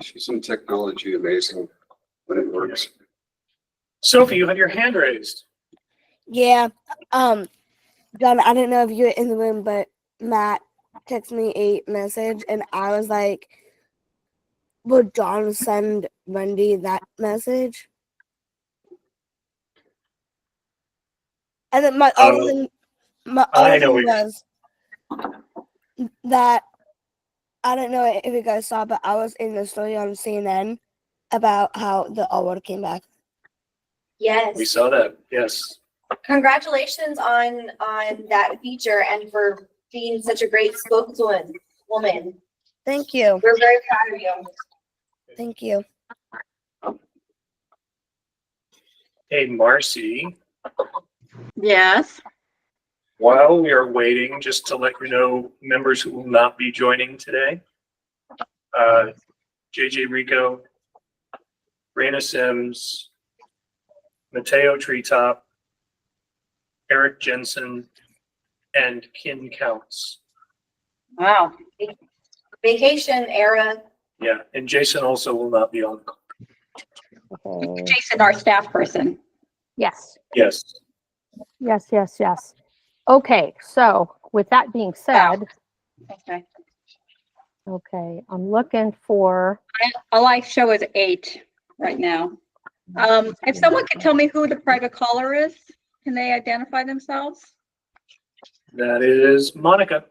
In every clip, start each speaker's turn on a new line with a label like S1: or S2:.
S1: She's in technology, amazing when it works.
S2: Sophie, you have your hand raised.
S3: Yeah. John, I didn't know if you were in the room, but Matt texted me a message and I was like, would John send Wendy that message? And then my other thing was that I don't know if you guys saw, but I was in the story on CNN about how the award came back.
S4: Yes.
S2: We saw that. Yes.
S4: Congratulations on that feature and for being such a great spokeswoman.
S3: Thank you.
S4: We're very proud of you.
S3: Thank you.
S2: Hey, Marcy.
S5: Yes.
S2: While we are waiting, just to let you know, members who will not be joining today, JJ Rico, Raina Sims, Mateo Treetop, Eric Jensen, and Kin Counts.
S5: Wow.
S4: Vacation era.
S2: Yeah, and Jason also will not be on the call.
S6: Okay.
S5: Jason, our staff person.
S6: Yes,
S2: Yes.
S6: yes, yes, yes. Okay, so with that being said,
S5: Okay.
S6: okay, I'm looking for,
S5: All I show is 8 right now. If someone could tell me who the private caller is, can they identify themselves?
S2: That is Monica.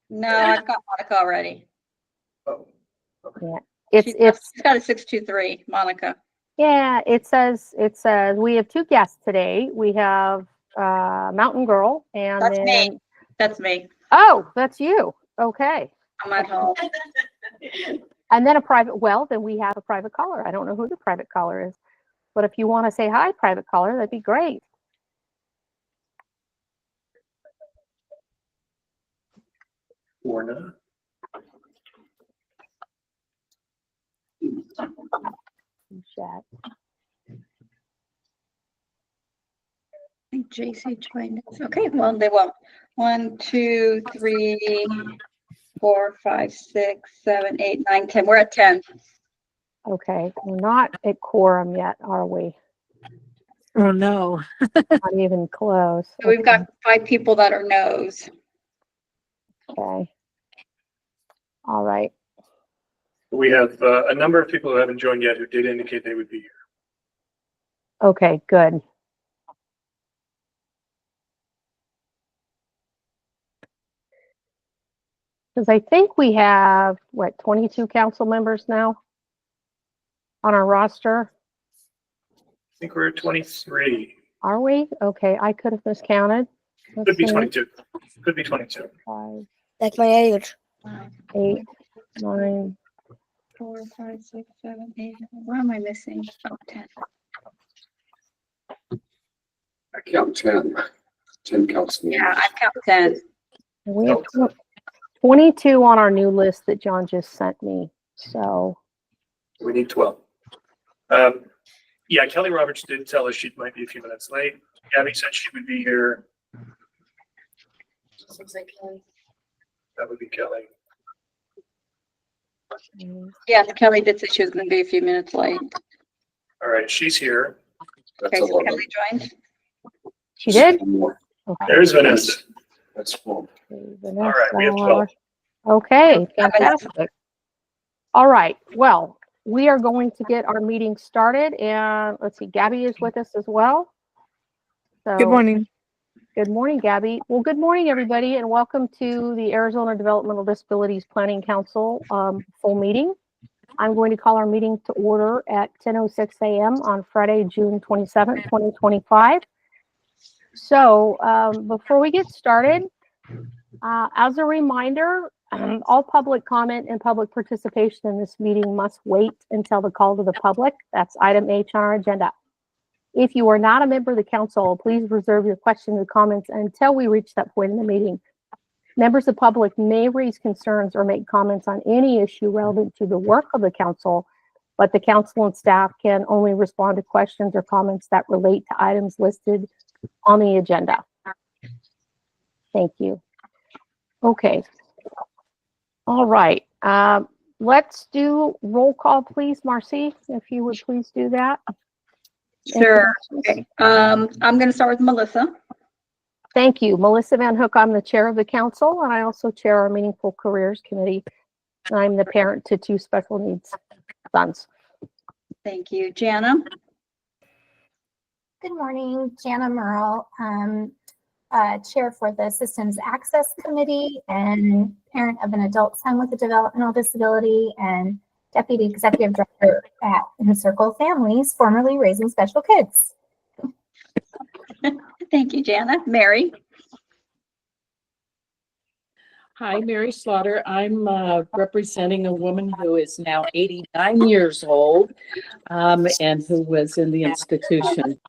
S5: No, I've got Monica already.
S2: Oh,
S6: it's,
S5: She's got a 623, Monica.
S6: yeah, it says, we have 2 guests today. We have Mountain Girl and
S5: That's
S6: then,
S5: me. That's me.
S6: oh, that's you. Okay.
S5: I'm at home.
S6: And then a private, well, then we have a private caller. I don't know who the private caller is, but if you want to say hi, private caller, that'd be great.
S2: Orna.
S6: Chat.
S5: JC joined us. Okay, well, they won't. 1, 2, 3, 4, 5, 6, 7, 8, 9, 10. We're at 10.
S6: Okay, we're not at quorum yet, are we?
S7: Oh, no.
S6: Not even close.
S5: So we've got 5 people that are no's.
S6: Okay. All right.
S2: We have a number of people who haven't joined yet who did indicate they would be here.
S6: Okay, good. Because I think we have, what, 22 council members now on our roster?
S2: I think we're at 23.
S6: Are we? Okay, I could have miscounted.
S2: Could be
S6: see.
S2: 22. Could be 22.
S6: 5,
S3: That's my age.
S6: 8, 9.
S5: 4, 5, 6, 7, 8. Where am I missing? Oh, 10.
S1: I count 10. 10 counts me.
S5: Yeah, I count 10.
S6: We have 22 on our new list that John just sent me. So,
S2: We need 12. Yeah, Kelly Roberts did tell us she might be a few minutes late. Gabby said she would be here.
S4: Looks like Kelly.
S2: That would be Kelly.
S5: Yeah, Kelly did say she was going to be a few minutes late.
S2: All right, she's here.
S1: That's
S5: Okay, so
S1: 11.
S5: Kelly joined.
S6: she did?
S1: One more.
S6: Okay.
S2: There's Vanessa.
S1: That's full.
S6: Vanessa.
S2: All right, we have 12.
S6: Okay, fantastic. All right, well, we are going to get our meeting started, and let's see, Gabby is with us as well. So,
S7: Good morning.
S6: Good morning, Gabby. Well, good morning, everybody, and welcome to the Arizona Developmental Disabilities Planning Council full meeting. I'm going to call our meeting to order at 10:06 a.m. on Friday, June 27th, 2025. So before we get started, as a reminder, all public comment and public participation in this meeting must wait until the call to the public. That's item H on our agenda. If you are not a member of the council, please reserve your questions and comments until we reach that point in the meeting. Members of the public may raise concerns or make comments on any issue relevant to the work of the council, but the council and staff can only respond to questions or comments that relate to items listed on the agenda. Thank you. Okay. All right. let's do roll call, please, Marcy, if you would please do that.
S5: Sure. Okay. I'm going to start with Melissa.
S6: Thank you. Melissa Van Hook, I'm the chair of the council, and I also chair our Meaningful Careers Committee. And I'm the parent to 2 special needs sons.
S5: Thank you. Jana.
S8: Good morning, Jana Merle, Chair for the Systems Access Committee and parent of an adult son with a developmental disability and Deputy Executive Director at Encircle Families, formerly Raising Special Kids.
S5: Thank you, Jana. Mary.
S7: Hi, Mary Slaughter. I'm representing a woman who is now 89 years old and who was in the institution,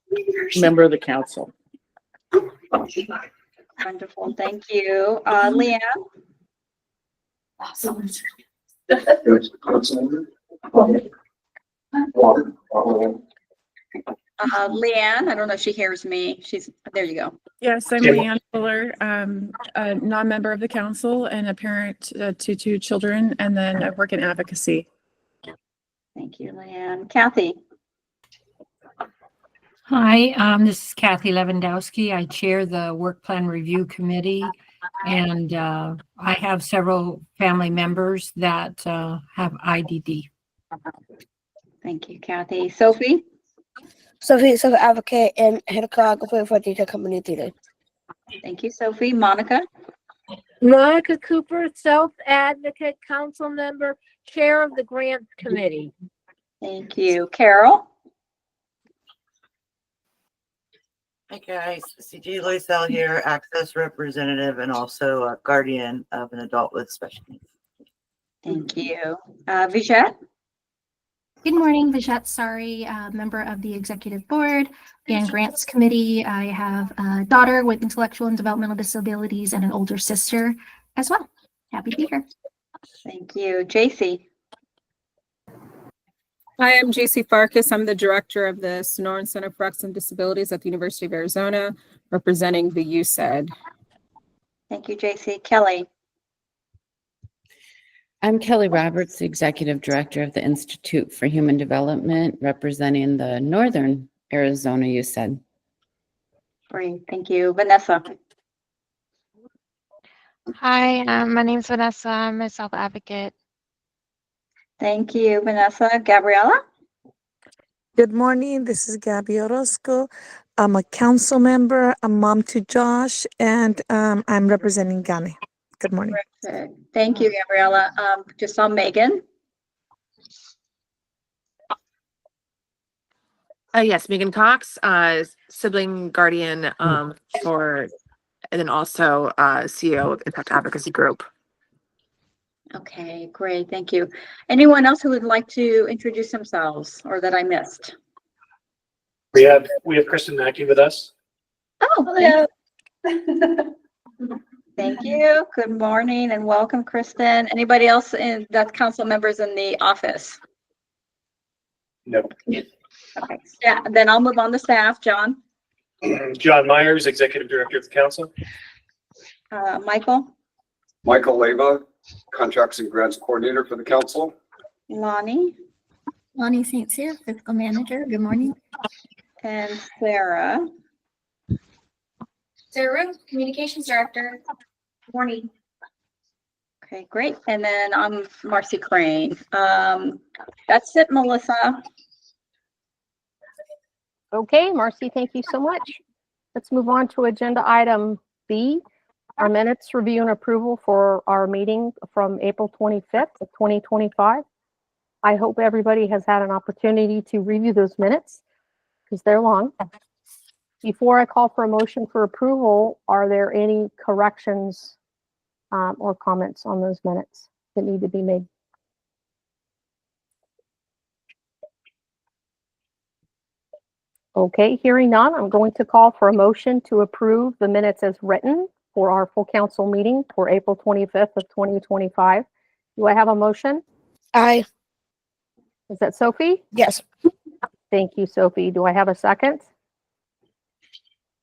S7: member of the council.
S5: Wonderful. Thank you. Leanne. Leanne, I don't know if she hears me. There you go.
S9: Yes, I'm
S2: Yeah.
S9: Leanne Fuller, a non-member of the council and a parent to 2 children, and then I work in advocacy.
S5: Thank you, Leanne. Kathy.
S10: Hi, this is Kathy Lewandowski. I chair the Work Plan Review Committee, and I have several family members that have IDD.
S5: Thank you, Kathy. Sophie.
S3: Sophie, advocate and head of choreography for Teacher Company Theater.
S5: Thank you, Sophie. Monica.
S7: Monica Cooper, self-advocate, council member, chair of the grants committee.
S5: Thank you. Carol.
S11: Hi guys, CG Loisel here, access representative and also a guardian of an adult with special needs.
S5: Thank you. Vijay.
S8: Good morning, Vijay Sari, member of the Executive Board and Grants Committee. I have a daughter with intellectual and developmental disabilities and an older sister as well. Happy to be here.
S5: Thank you. JC.
S12: Hi, I'm JC Farkas. I'm the director of the Sonoran Center for Excellent Disabilities at the University of Arizona, representing the USAID.
S5: Thank you, JC. Kelly.
S13: I'm Kelly Roberts, the Executive Director of the Institute for Human Development, representing the Northern Arizona USAID.
S5: Great, thank you. Vanessa.
S14: Hi, my name is Vanessa. I'm a self-advocate.
S5: Thank you, Vanessa. Gabriela.
S15: Good morning. This is Gabby Orozco. I'm a council member, a mom to Josh, and I'm representing Ghana. Good morning.
S5: Perfect. Thank you, Gabriela. Just saw Megan.
S16: Yes, Megan Cox, sibling guardian and then also CEO of Impact Advocacy Group.
S5: Okay, great. Thank you. Anyone else who would like to introduce themselves or that I missed?
S2: We have Kristen Mackey with us.
S5: Oh, thank you. Good morning and welcome, Kristen. Anybody else that's council members in the office?
S2: Nope.
S5: Okay, yeah, then I'll move on to staff. John.
S2: John Myers, Executive Director of the Council.
S5: Michael.
S1: Michael Leva, Contracts and Grants Coordinator for the Council.
S5: Lonnie.
S8: Lonnie St. Cyr, Fiscal Manager. Good morning.
S5: And Sarah.
S4: Sarah, Communications Director. Good morning.
S5: Okay, great. And then I'm Marcy Crane. That's it, Melissa.
S6: Okay, Marcy, thank you so much. Let's move on to agenda item B, our minutes review and approval for our meeting from April 25th of 2025. I hope everybody has had an opportunity to review those minutes because they're long. Before I call for a motion for approval, are there any corrections or comments on those minutes that need to be made? Okay, hearing none, I'm going to call for a motion to approve the minutes as written for our full council meeting for April 25th of 2025. Do I have a motion?
S3: Aye.
S6: Is that Sophie?
S3: Yes.
S6: Thank you, Sophie. Do I have a second?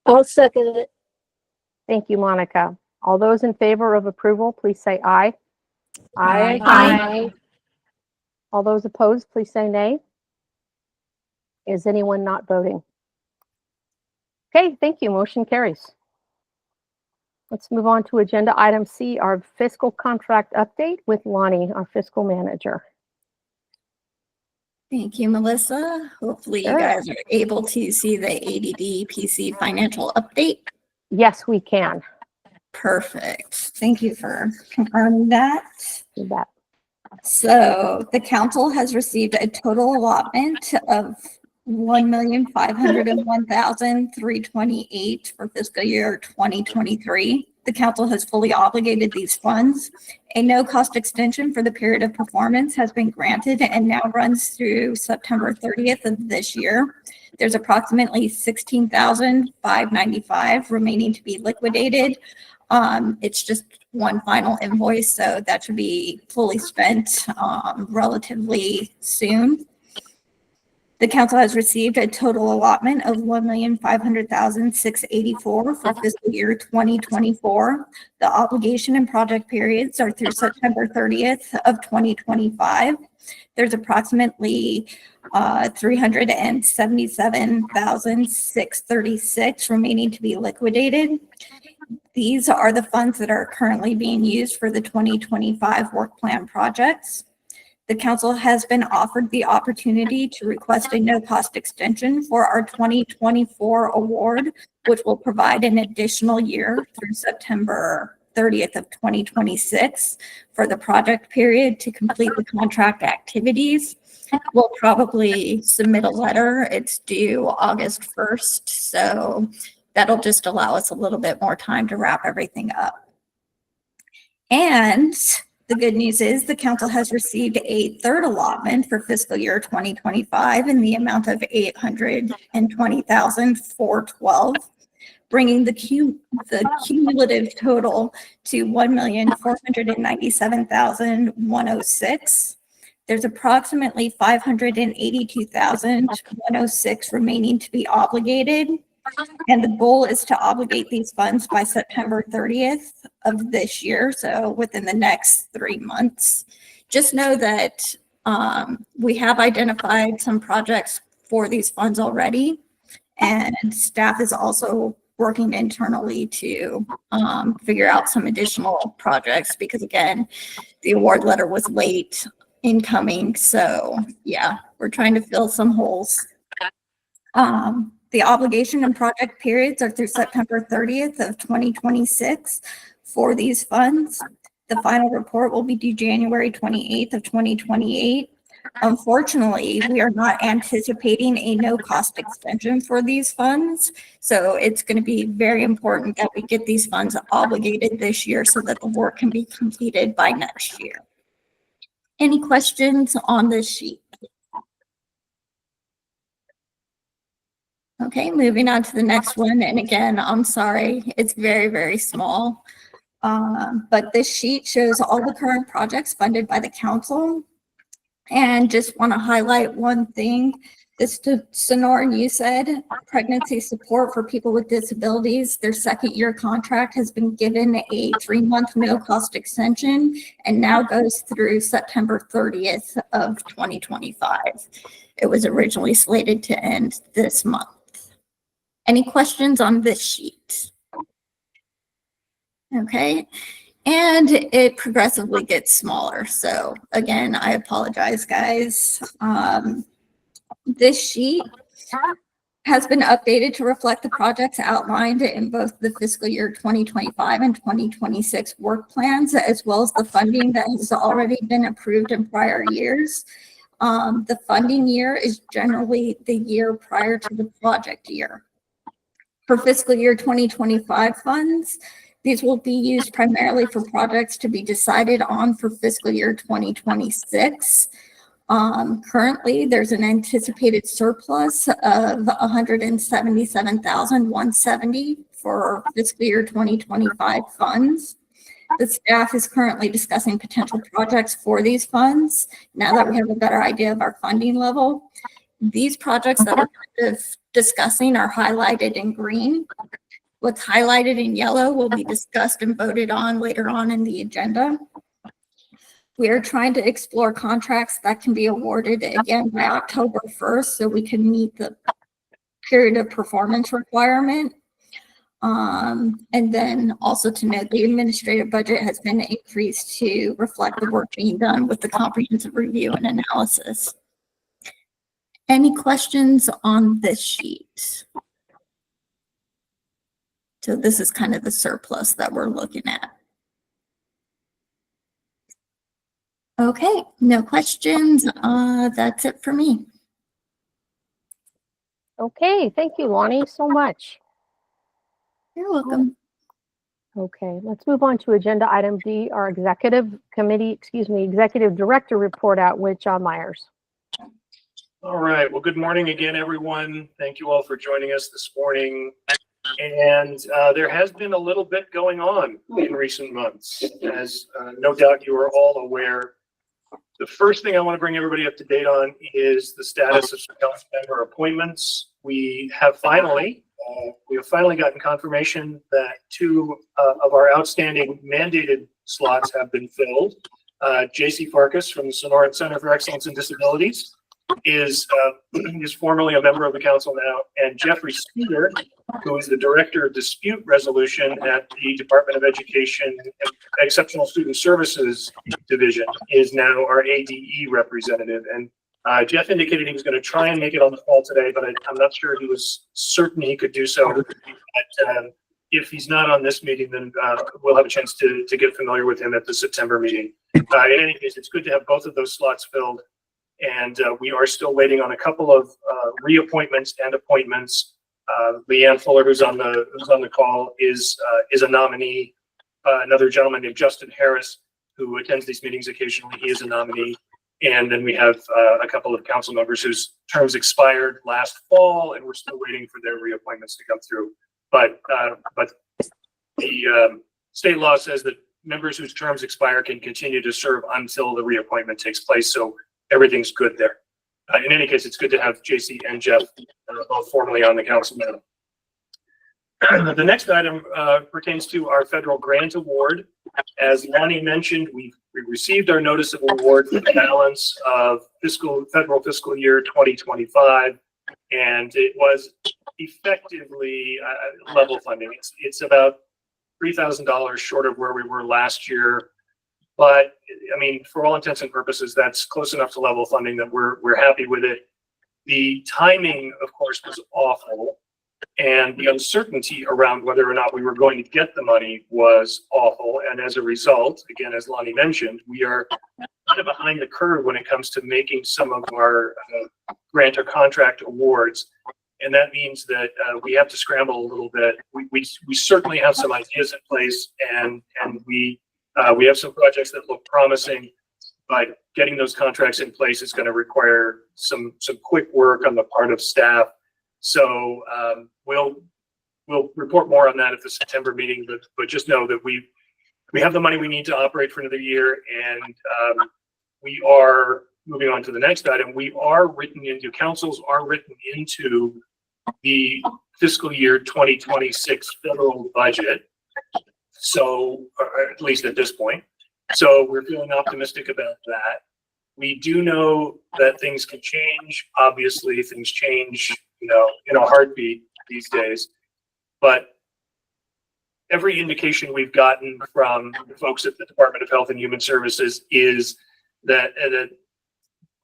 S7: I'll second it.
S6: Thank you, Monica. All those in favor of approval, please say aye.
S7: Aye.
S6: All those opposed, please say nay. Is anyone not voting? Okay, thank you. Motion carries. Let's move on to agenda item C, our fiscal contract update with Lonnie, our fiscal manager.
S17: Thank you, Melissa. Hopefully you
S6: Sure.
S17: guys are able to see the ADDPC financial update.
S6: Yes, we can.
S17: Perfect. Thank you for confirming that.
S6: You bet.
S17: So the council has received a total allotment of $1,501,328 for fiscal year 2023. The council has fully obligated these funds. A no-cost extension for the period of performance has been granted and now runs through September 30th of this year. There's approximately $16,595 remaining to be liquidated. It's just one final invoice, so that should be fully spent relatively soon. The council has received a total allotment of $1,500,684 for fiscal year 2024. The obligation and project periods are through September 30th of 2025. There's approximately $377,636 remaining to be liquidated. These are the funds that are currently being used for the 2025 work plan projects. The council has been offered the opportunity to request a no-cost extension for our 2024 award, which will provide an additional year through September 30th of 2026 for the project period to complete the contract activities. We'll probably submit a letter. It's due August 1st, so that'll just allow us a little bit more time to wrap everything up. And the good news is the council has received a third allotment for fiscal year 2025 in the amount of $820,412, bringing the cumulative total to $1,497,106. There's approximately $582,106 remaining to be obligated. And the goal is to obligate these funds by September 30th of this year, so within the next 3 months. Just know that we have identified some projects for these funds already, and staff is also working internally to figure out some additional projects because, again, the award letter was late incoming, so yeah, we're trying to fill some holes. The obligation and project periods are through September 30th of 2026 for these funds. The final report will be due January 28th of 2028. Unfortunately, we are not anticipating a no-cost extension for these funds. So it's going to be very important that we get these funds obligated this year so that the work can be completed by next year. Any questions on this sheet? Okay, moving on to the next one. And again, I'm sorry, it's very, very small. But this sheet shows all the current projects funded by the council. And just want to highlight one thing. This to Sonora and you said, pregnancy support for people with disabilities. Their second year contract has been given a 3-month no-cost extension and now goes through September 30th of 2025. It was originally slated to end this month. Any questions on this sheet? Okay, and it progressively gets smaller. So again, I apologize, guys. This sheet has been updated to reflect the projects outlined in both the fiscal year 2025 and 2026 work plans, as well as the funding that has already been approved in prior years. The funding year is generally the year prior to the project year. For fiscal year 2025 funds, these will be used primarily for projects to be decided on for fiscal year 2026. Currently, there's an anticipated surplus of $177,170 for fiscal year 2025 funds. The staff is currently discussing potential projects for these funds now that we have a better idea of our funding level. These projects that we're kind of discussing are highlighted in green. What's highlighted in yellow will be discussed and voted on later on in the agenda. We are trying to explore contracts that can be awarded again by October 1st, so we can meet the period of performance requirement. And then also to note, the administrative budget has been increased to reflect the work being done with the comprehensive review and analysis. Any questions on this sheet? So this is kind of the surplus that we're looking at. Okay, no questions. That's it for me.
S6: Okay, thank you, Lonnie, so much.
S17: You're welcome.
S6: Okay, let's move on to agenda item D, our executive director report out with John Myers.
S2: All right. Well, good morning again, everyone. Thank you all for joining us this morning. And there has been a little bit going on in recent months, as no doubt you are all aware. The first thing I want to bring everybody up to date on is the status of council member appointments. We have finally gotten confirmation that 2 of our outstanding mandated slots have been filled. J.C. Farkas from the Sonoran Center for Excellence in Disabilities is formally a member of the council now, and Jeffrey Speeder, who is the Director of Dispute Resolution at the Department of Education and Exceptional Student Services Division, is now our ADE representative. And Jeff indicated he was going to try and make it on the call today, but I'm not sure he was certain he could do so. But if he's not on this meeting, then we'll have a chance to get familiar with him at the September meeting. In any case, it's good to have both of those slots filled. And we are still waiting on a couple of reappointments and appointments. Leanne Fuller, who's on the call, is a nominee. Another gentleman named Justin Harris, who attends these meetings occasionally, he is a nominee. And then we have a couple of council members whose terms expired last fall, and we're still waiting for their reappointments to come through. But the state law says that members whose terms expire can continue to serve until the reappointment takes place. So everything's good there. In any case, it's good to have JC and Jeff both formally on the council now. The next item pertains to our federal grant award. As Lonnie mentioned, we received our notice of award for the balance of federal fiscal year 2025, and it was effectively level funding. It's about $3,000 short of where we were last year. But I mean, for all intents and purposes, that's close enough to level funding that we're happy with it. The timing, of course, was awful, and the uncertainty around whether or not we were going to get the money was awful. And as a result, again, as Lonnie mentioned, we are kind of behind the curve when it comes to making some of our grant or contract awards. And that means that we have to scramble a little bit. We certainly have some ideas in place, and we have some projects that look promising, but getting those contracts in place is going to require some quick work on the part of staff. So we'll report more on that at the September meeting, but just know that we have the money we need to operate for another year, and we are moving on to the next item. Councils are written into the fiscal year 2026 federal budget. So, or at least at this point. So we're feeling optimistic about that. We do know that things can change. Obviously, things change, in a heartbeat these days. But every indication we've gotten from the folks at the Department of Health and Human Services is that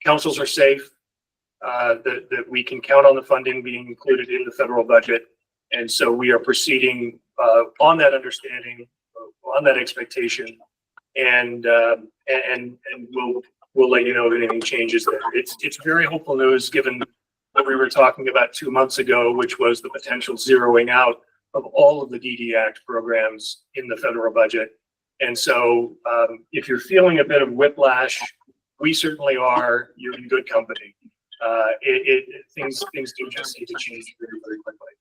S2: councils are safe, that we can count on the funding being included in the federal budget. And so we are proceeding on that understanding, on that expectation, and we'll let you know if anything changes there. It's very hopeful news given what we were talking about 2 months ago, which was the potential zeroing out of all of the DD Act programs in the federal budget. And so if you're feeling a bit of whiplash, we certainly are. You're in good company. Things do just need to change very, very quickly.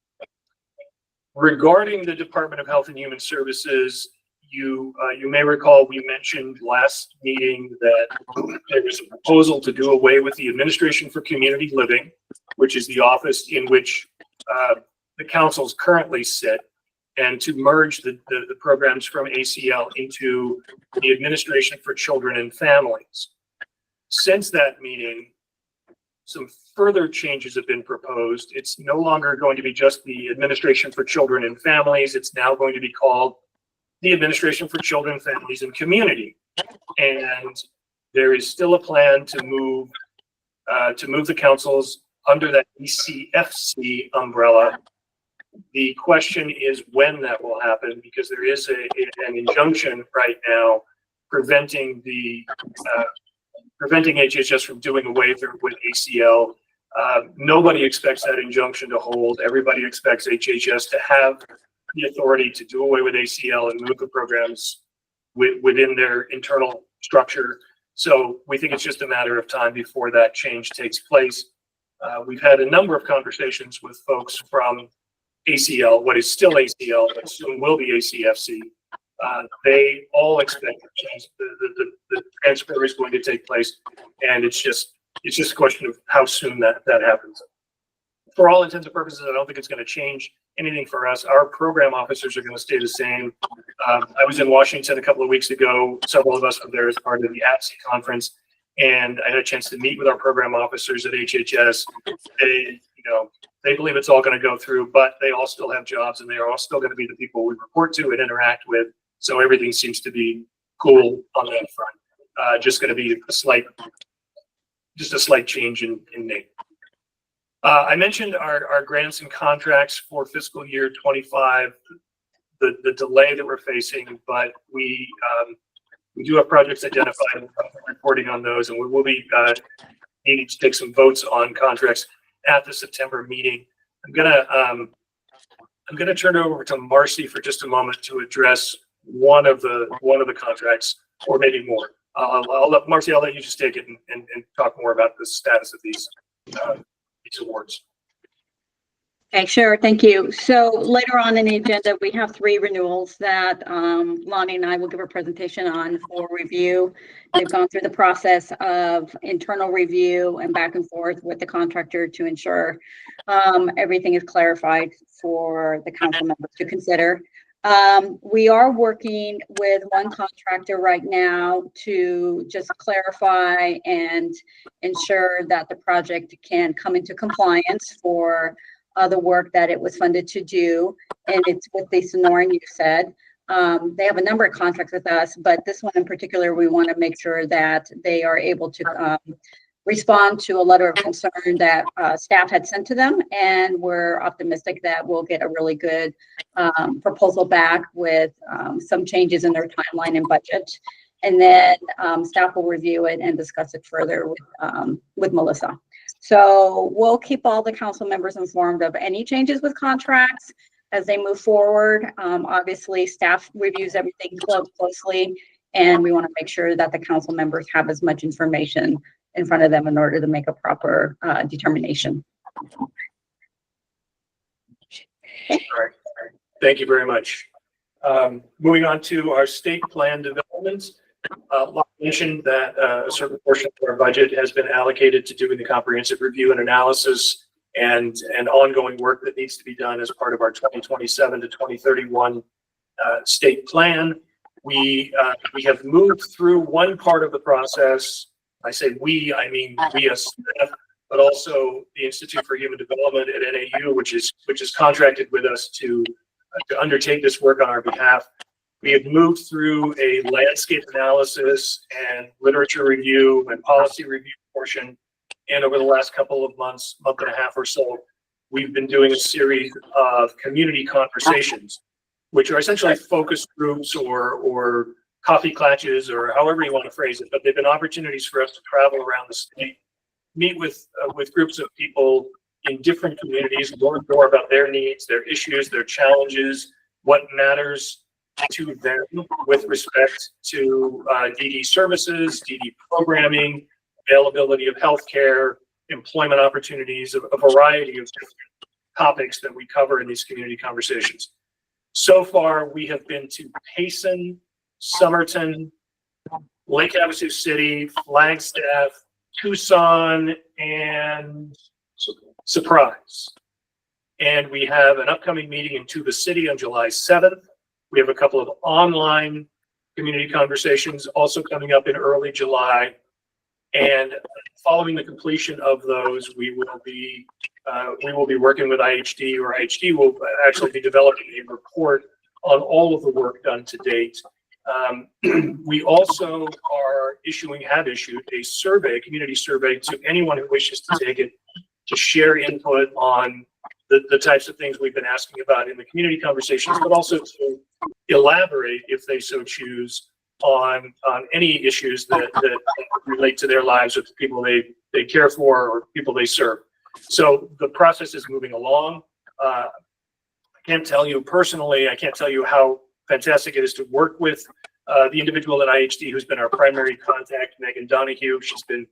S2: Regarding the Department of Health and Human Services, you may recall we mentioned last meeting that there was a proposal to do away with the Administration for Community Living, which is the office in which the councils currently sit. and to merge the programs from ACL into the Administration for Children and Families. Since that meeting, some further changes have been proposed. It's no longer going to be just the Administration for Children and Families. It's now going to be called the Administration for Children, Families, and Community. And there is still a plan to move the councils under that ECFC umbrella. The question is when that will happen, because there is an injunction right now preventing HHS from doing away with ACL. Nobody expects that injunction to hold. Everybody expects HHS to have the authority to do away with ACL and move the programs within their internal structure. So we think it's just a matter of time before that change takes place. We've had a number of conversations with folks from ACL, what is still ACL, but soon will be ACFC. They all expect the change. The transfer is going to take place, and it's just a question of how soon that happens. For all intents and purposes, I don't think it's going to change anything for us. Our program officers are going to stay the same. I was in Washington a couple of weeks ago. Several of us were there as part of the ADDPC conference, and I had a chance to meet with our program officers at HHS. They believe it's all going to go through, but they all still have jobs, and they are all still going to be the people we report to and interact with. So everything seems to be cool on that front. Just going to be a slight change in name. I mentioned our grants and contracts for fiscal year 25, the delay that we're facing, but we do have projects identified, reporting on those, and we will be needing to take some votes on contracts at the September meeting. I'm gonna turn it over to Marcy for just a moment to address one of the contracts, or maybe more. I'll let Marcy. I'll let you just take it and talk more about the status of these awards.
S5: Okay, sure. Thank you. So later on in the agenda, we have 3 renewals that Lonnie and I will give a presentation on for review. They've gone through the process of internal review and back and forth with the contractor to ensure everything is clarified for the council members to consider. We are working with one contractor right now to just clarify and ensure that the project can come into compliance for the work that it was funded to do, and it's with the Sonoran USAID. They have a number of contracts with us, but this one in particular, we want to make sure that they are able to respond to a letter of concern that staff had sent to them, and we're optimistic that we'll get a really good proposal back with some changes in their timeline and budget. And then staff will review it and discuss it further with Melissa. So we'll keep all the council members informed of any changes with contracts as they move forward. Obviously, staff reviews everything closely, and we want to make sure that the council members have as much information in front of them in order to make a proper determination.
S2: All right. Thank you very much. Moving on to our state plan developments. Locke mentioned that a certain portion of our budget has been allocated to doing the comprehensive review and analysis and ongoing work that needs to be done as part of our 2027 to 2031 state plan. We have moved through one part of the process. I say we, I mean we as staff, but also the Institute for Human Development at NAU, which is contracted with us to undertake this work on our behalf. We have moved through a landscape analysis and literature review and policy review portion. And over the last couple of months, month and a half or so, we've been doing a series of community conversations, which are essentially focus groups or coffee clatches, or however you want to phrase it. But they've been opportunities for us to travel around the state, meet with groups of people in different communities, learn more about their needs, their issues, their challenges, what matters to them with respect to DD services, DD programming, availability of healthcare, employment opportunities, a variety of different topics that we cover in these community conversations. So far, we have been to Payson, Somerton, Lake Havasu City, Flagstaff, Tucson, and Surprise. And we have an upcoming meeting in Tuba City on July 7th. We have a couple of online community conversations also coming up in early July. And following the completion of those, we will be working with IHD, or IHD will actually be developing a report on all of the work done to date. We also have issued a survey, a community survey, to anyone who wishes to take it, to share input on the types of things we've been asking about in the community conversations, but also to elaborate, if they so choose, on any issues that relate to their lives with the people they care for or people they serve. So the process is moving along. I can't tell you personally, I can't tell you how fantastic it is to work with the individual at IHD who's been our primary contact, Megan Donahue. She's been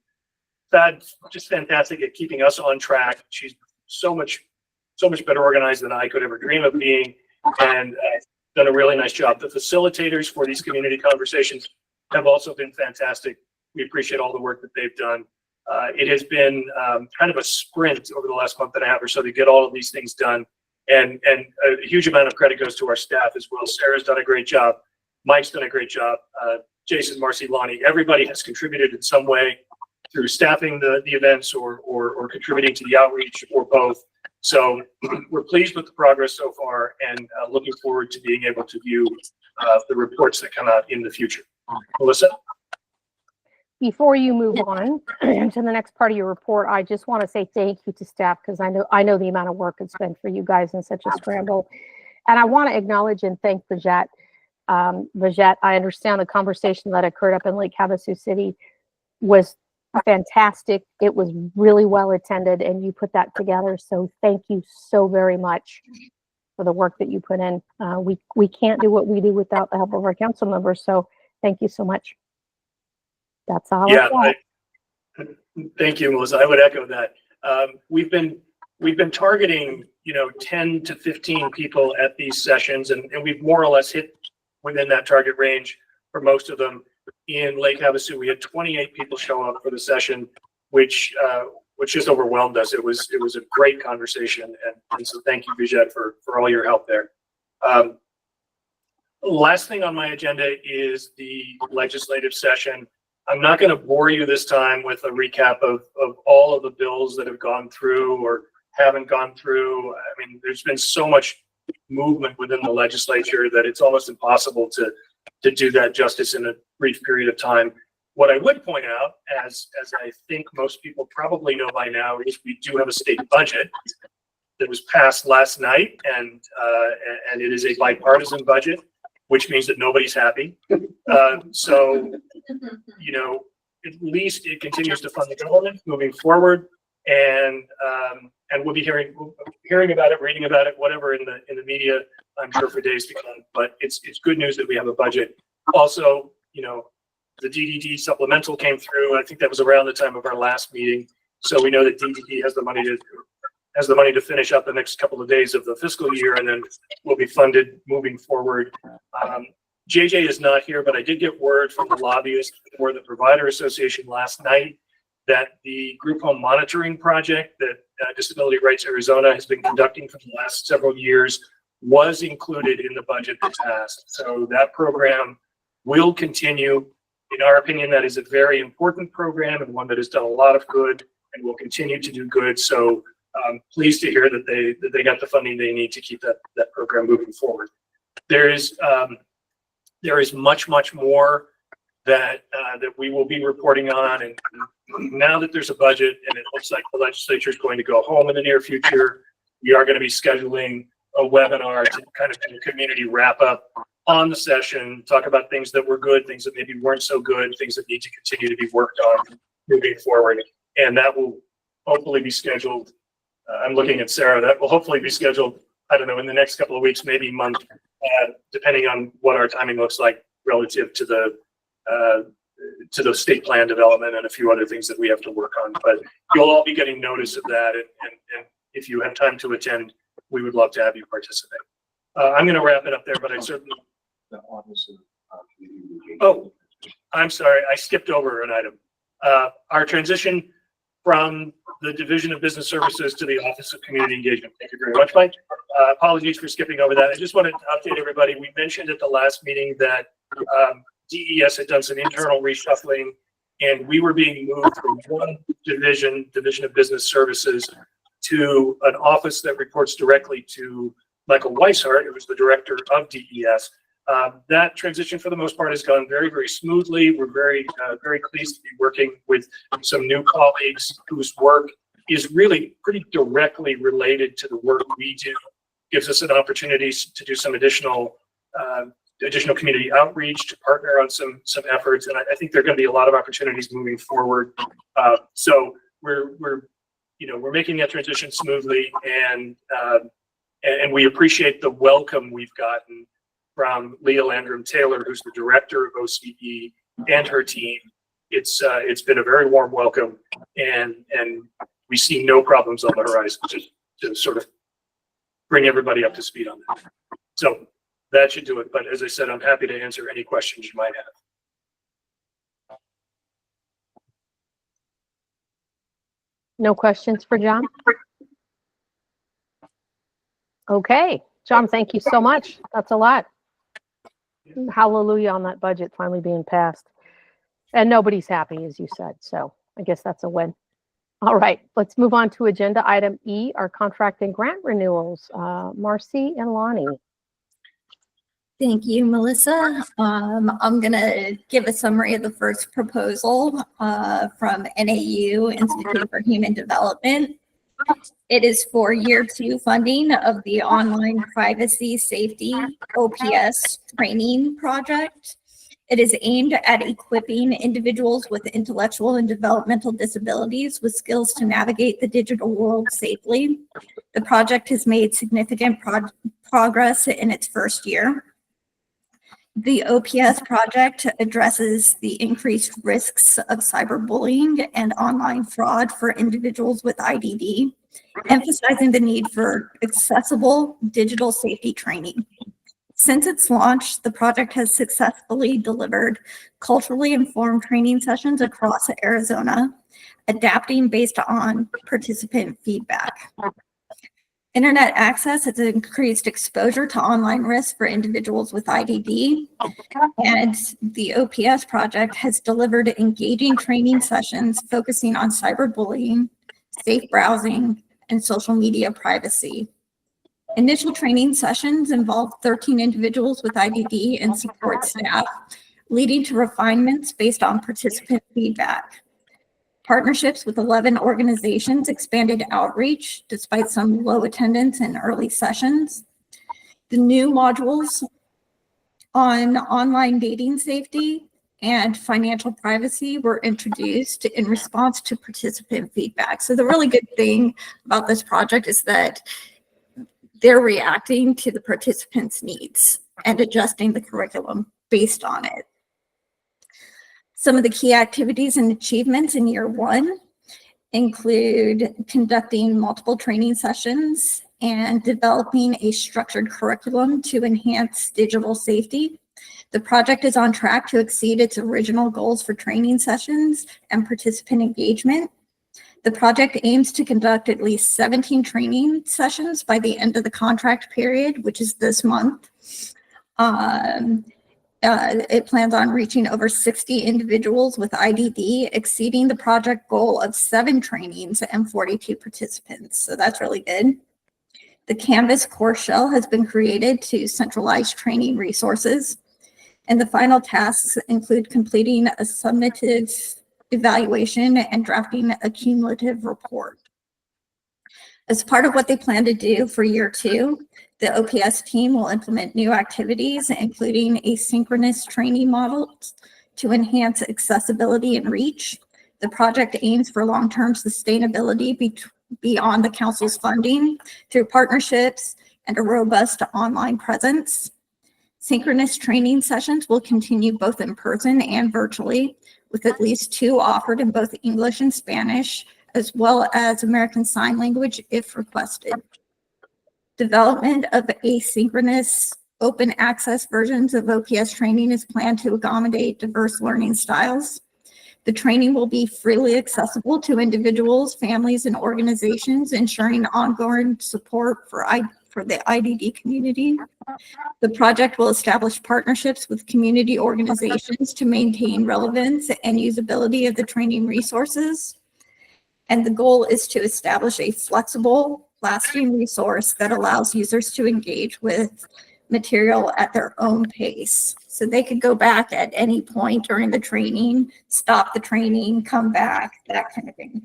S2: just fantastic at keeping us on track. She's so much better organized than I could ever dream of being, and done a really nice job. The facilitators for these community conversations have also been fantastic. We appreciate all the work that they've done. It has been kind of a sprint over the last month and a half or so to get all of these things done. And a huge amount of credit goes to our staff as well. Sarah's done a great job. Mike's done a great job. Jason, Marcy, Lonnie, everybody has contributed in some way through staffing the events or contributing to the outreach, or both. So we're pleased with the progress so far, and looking forward to being able to view the reports that come out in the future. Melissa?
S6: Before you move on to the next part of your report, I just want to say thank you to staff, because I know the amount of work it's been for you guys in such a scramble. And I want to acknowledge and thank Brigitte. Brigitte, I understand the conversation that occurred up in Lake Havasu City was fantastic. It was really well attended, and you put that together. So thank you so very much for the work that you put in. We can't do what we do without the help of our council members. So thank you so much. That's all.
S2: Yeah, thank you, Melissa. I would echo that. We've been targeting 10 to 15 people at these sessions, and we've more or less hit within that target range for most of them. In Lake Havasu, we had 28 people show up for the session, which just overwhelmed us. It was a great conversation, and so thank you, Brigitte, for all your help there. Last thing on my agenda is the legislative session. I'm not going to bore you this time with a recap of all of the bills that have gone through or haven't gone through. I mean, there's been so much movement within the legislature that it's almost impossible to do that justice in a brief period of time. What I would point out, as I think most people probably know by now, is we do have a state budget that was passed last night, and it is a bipartisan budget, which means that nobody's happy. So, at least it continues to fund the government moving forward, and we'll be hearing about it, reading about it, whatever in the media, I'm sure, for days to come. But it's good news that we have a budget. Also, the DDD supplemental came through. I think that was around the time of our last meeting. So we know that DDD has the money to finish up the next couple of days of the fiscal year, and then will be funded moving forward. JJ is not here, but I did get word from the lobbyist for the Provider Association last night that the group home monitoring project that Disability Rights Arizona has been conducting for the last several years was included in the budget that's passed. So that program will continue. In our opinion, that is a very important program, and one that has done a lot of good and will continue to do good. So pleased to hear that they got the funding they need to keep that program moving forward. There is much more that we will be reporting on, and now that there's a budget and it looks like the legislature is going to go home in the near future, we are going to be scheduling a webinar to kind of do a community wrap up on the session, talk about things that were good, things that maybe weren't so good, things that need to continue to be worked on moving forward. And that will hopefully be scheduled. I'm looking at Sarah. That will hopefully be scheduled, I don't know, in the next couple of weeks, maybe month, depending on what our timing looks like relative to the state plan development and a few other things that we have to work on. But you'll all be getting notice of that. And if you have time to attend, we would love to have you participate. I'm going to wrap it up there, but I certainly. Oh, I'm sorry. I skipped over an item. Our transition from the Division of Business Services to the Office of Community Engagement. Thank you very much, Mike. Apologies for skipping over that. I just wanted to update everybody. We mentioned at the last meeting that DES had done some internal reshuffling, and we were being moved from one Division of Business Services, to an office that reports directly to Michael Weishart, who is the director of DES. That transition, for the most part, has gone very, very smoothly. We're very pleased to be working with some new colleagues whose work is really pretty directly related to the work we do. Gives us an opportunity to do some additional community outreach, to partner on some efforts, and I think there are going to be a lot of opportunities moving forward. So we're making that transition smoothly, and we appreciate the welcome we've gotten from Leah Landrum Taylor, who's the director of OCE, and her team. It's been a very warm welcome, and we see no problems on the horizon, just to sort of bring everybody up to speed on that. So that should do it. But as I said, I'm happy to answer any questions you might have.
S6: No questions for John? Okay, John, thank you so much. That's a lot. Hallelujah on that budget finally being passed. And nobody's happy, as you said. So I guess that's a win. All right, let's move on to agenda item E, our contract and grant renewals. Marcy and Lonnie.
S17: Thank you, Melissa. I'm going to give a summary of the first proposal from NAU, Institute for Human Development. It is for year 2 funding of the Online Privacy Safety OPS training project. It is aimed at equipping individuals with intellectual and developmental disabilities with skills to navigate the digital world safely. The project has made significant progress in its first year. The OPS project addresses the increased risks of cyberbullying and online fraud for individuals with IDD, emphasizing the need for accessible digital safety training. Since its launch, the project has successfully delivered culturally informed training sessions across Arizona, adapting based on participant feedback. Internet access has increased exposure to online risks for individuals with IDD, and the OPS project has delivered engaging training sessions focusing on cyberbullying, safe browsing, and social media privacy. Initial training sessions involved 13 individuals with IDD and support staff, leading to refinements based on participant feedback. Partnerships with 11 organizations expanded outreach despite some low attendance in early sessions. The new modules on online dating safety and financial privacy were introduced in response to participant feedback. So the really good thing about this project is that they're reacting to the participants' needs and adjusting the curriculum based on it. Some of the key activities and achievements in year 1 include conducting multiple training sessions and developing a structured curriculum to enhance digital safety. The project is on track to exceed its original goals for training sessions and participant engagement. The project aims to conduct at least 17 training sessions by the end of the contract period, which is this month. It plans on reaching over 60 individuals with IDD, exceeding the project goal of 7 trainings and 42 participants. So that's really good. The Canvas course shell has been created to centralize training resources. And the final tasks include completing a summative evaluation and drafting a cumulative report. As part of what they plan to do for year 2, the OPS team will implement new activities, including asynchronous training models to enhance accessibility and reach. The project aims for long-term sustainability beyond the council's funding through partnerships and a robust online presence. Synchronous training sessions will continue both in person and virtually, with at least 2 offered in both English and Spanish, as well as American Sign Language if requested. Development of asynchronous open access versions of OPS training is planned to accommodate diverse learning styles. The training will be freely accessible to individuals, families, and organizations, ensuring ongoing support for the IDD community. The project will establish partnerships with community organizations to maintain relevance and usability of the training resources. And the goal is to establish a flexible, lasting resource that allows users to engage with material at their own pace. So they could go back at any point during the training, stop the training, come back, that kind of thing.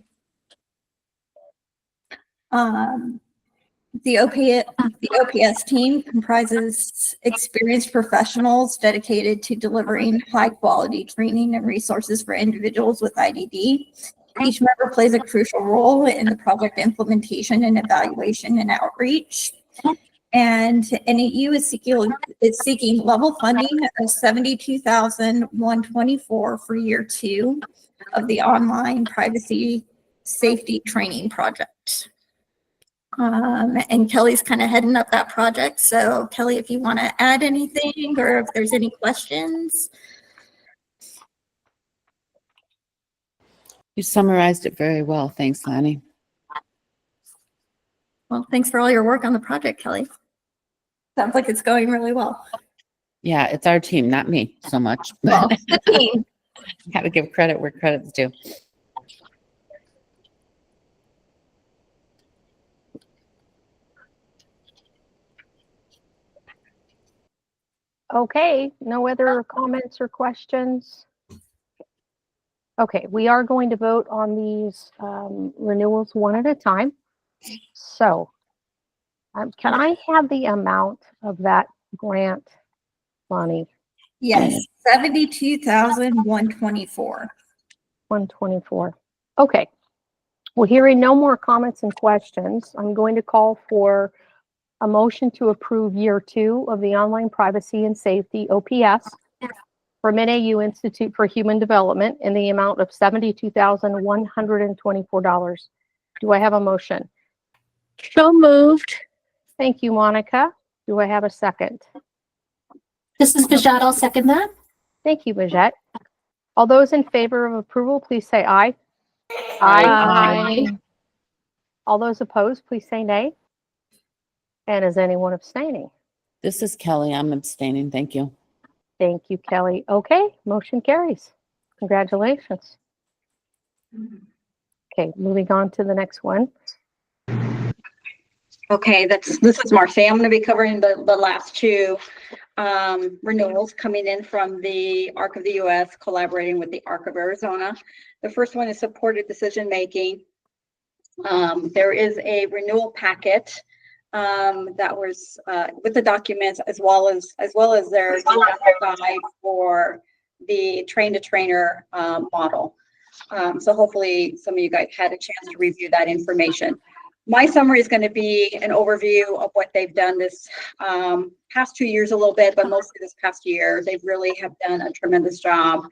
S17: The OPS team comprises experienced professionals dedicated to delivering high quality training and resources for individuals with IDD. Each member plays a crucial role in the project implementation and evaluation and outreach. And NAU is seeking level funding of $72,124 for year 2 of the online privacy safety training project. And Kelly's kind of heading up that project. So Kelly, if you want to add anything or if there's any questions.
S13: You summarized it very well. Thanks, Lanny.
S17: Well, thanks for all your work on the project, Kelly. Sounds like it's going really well.
S13: Yeah, it's our team, not me so much.
S17: Well, the team.
S13: Got to give credit where credit's due.
S6: Okay, no other comments or questions? Okay, we are going to vote on these renewals one at a time. So, can I have the amount of that grant, Lonnie?
S17: Yes, $72,124.
S6: 124. Okay. Well, hearing no more comments and questions, I'm going to call for a motion to approve year 2 of the Online Privacy and Safety OPS from NAU Institute for Human Development in the amount of $72,124. Do I have a motion?
S10: So moved.
S6: Thank you, Monica. Do I have a second?
S18: This is Bajat. I'll second that.
S6: Thank you, Bajat. All those in favor of approval, please say aye.
S10: Aye.
S6: All those opposed, please say nay. And is anyone abstaining?
S13: This is Kelly. I'm abstaining. Thank you.
S6: Thank you, Kelly. Okay, motion carries. Congratulations. Okay, moving on to the next one.
S5: Okay, this is Marcy. I'm going to be covering the last 2 renewals coming in from the ARC of the US, collaborating with the ARC of Arizona. The first one is supported decision making. There is a renewal packet that was with the documents as well as their guide for the train to trainer model. So hopefully some of you guys had a chance to review that information. My summary is going to be an overview of what they've done this past 2 years a little bit, but mostly this past year. They really have done a tremendous job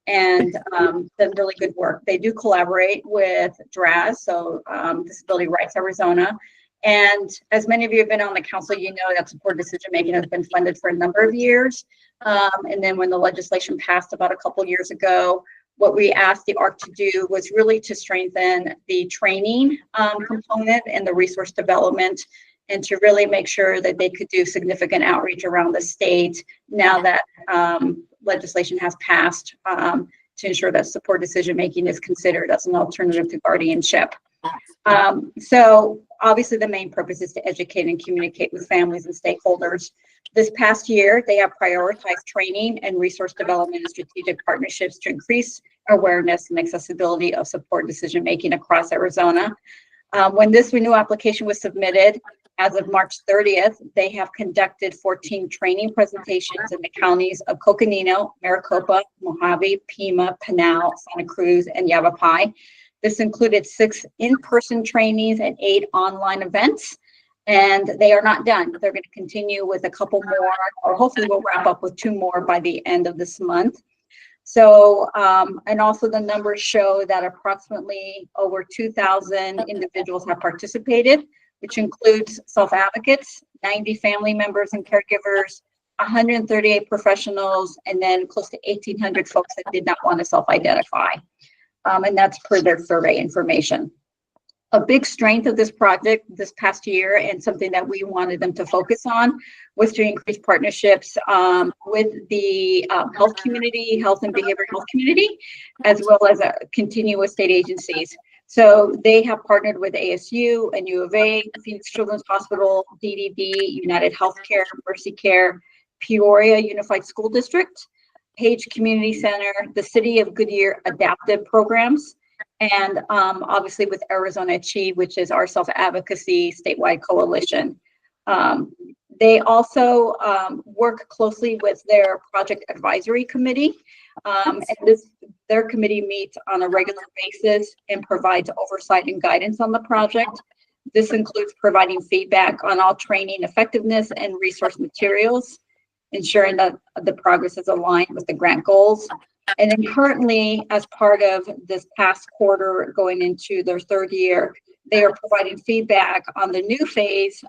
S5: and done really good work. They do collaborate with DRAS, so Disability Rights Arizona. And as many of you have been on the council, you know that support decision making has been funded for a number of years. And then when the legislation passed about a couple years ago, what we asked the ARC to do was really to strengthen the training component and the resource development, and to really make sure that they could do significant outreach around the state now that legislation has passed to ensure that support decision making is considered as an alternative to guardianship. So obviously the main purpose is to educate and communicate with families and stakeholders. This past year, they have prioritized training and resource development and strategic partnerships to increase awareness and accessibility of support decision making across Arizona. When this renewal application was submitted, as of March 30th, they have conducted 14 training presentations in the counties of Coconino, Maricopa, Mojave, Pima, Pinal, Santa Cruz, and Yavapai. This included 6 in-person trainings and 8 online events, and they are not done. They're going to continue with a couple more, or hopefully we'll wrap up with 2 more by the end of this month. So, and also the numbers show that approximately over 2,000 individuals have participated, which includes self-advocates, 90 family members and caregivers, 138 professionals, and then close to 1,800 folks that did not want to self-identify. And that's per their survey information. A big strength of this project this past year, and something that we wanted them to focus on, was to increase partnerships with the health community, health and behavioral health community, as well as continue with state agencies. So they have partnered with ASU and U of A, Phoenix Children's Hospital, DDD, United Healthcare, Mercy Care, Peoria Unified School District, Page Community Center, the City of Goodyear Adaptive Programs, and obviously with Arizona Achieve, which is our self-advocacy statewide coalition. They also work closely with their project advisory committee. And their committee meets on a regular basis and provides oversight and guidance on the project. This includes providing feedback on all training effectiveness and resource materials, ensuring that the progress is aligned with the grant goals. And then currently, as part of this past quarter going into their third year, they are providing feedback on the new phase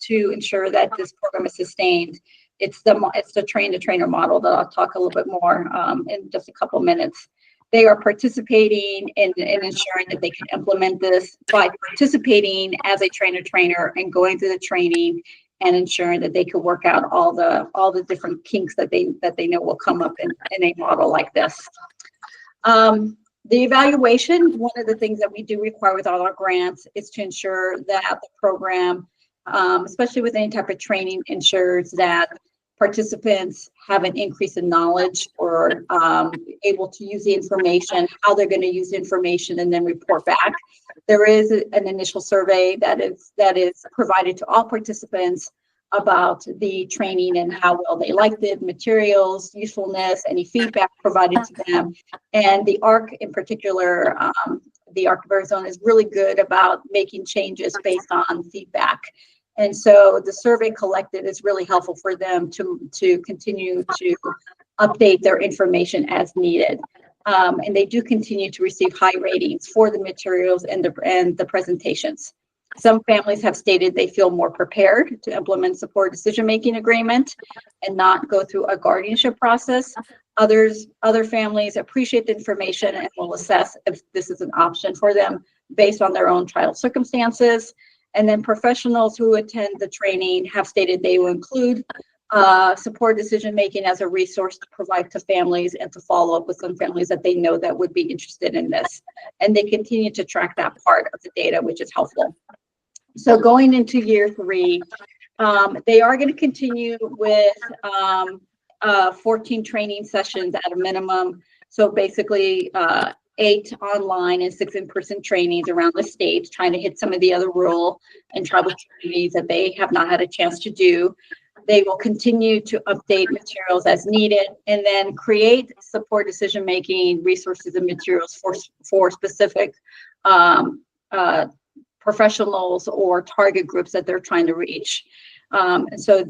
S5: to ensure that this program is sustained. It's the train-to-trainer model that I'll talk a little bit more in just a couple minutes. They are participating in ensuring that they can implement this by participating as a trainer and going through the training and ensuring that they can work out all the different kinks that they know will come up in a model like this. The evaluation, one of the things that we do require with all our grants is to ensure that the program, especially with any type of training, ensures that participants have an increase in knowledge or able to use the information, how they're going to use the information, and then report back. There is an initial survey that is provided to all participants about the training and how well they liked it, materials, usefulness, any feedback provided to them. And the ARC in particular, the ARC of Arizona is really good about making changes based on feedback. And so the survey collected is really helpful for them to continue to update their information as needed. And they do continue to receive high ratings for the materials and the presentations. Some families have stated they feel more prepared to implement support decision-making agreement and not go through a guardianship process. Other families appreciate the information and will assess if this is an option for them based on their own child circumstances. And then professionals who attend the training have stated they will include support decision-making as a resource to provide to families and to follow up with some families that they know that would be interested in this. And they continue to track that part of the data, which is helpful. So going into year 3, they are going to continue with 14 training sessions at a minimum. So basically 8 online and 6 in-person trainings around the state, trying to hit some of the other rural and tribal communities that they have not had a chance to do. They will continue to update materials as needed and then create support decision-making resources and materials for specific professionals or target groups that they're trying to reach. And so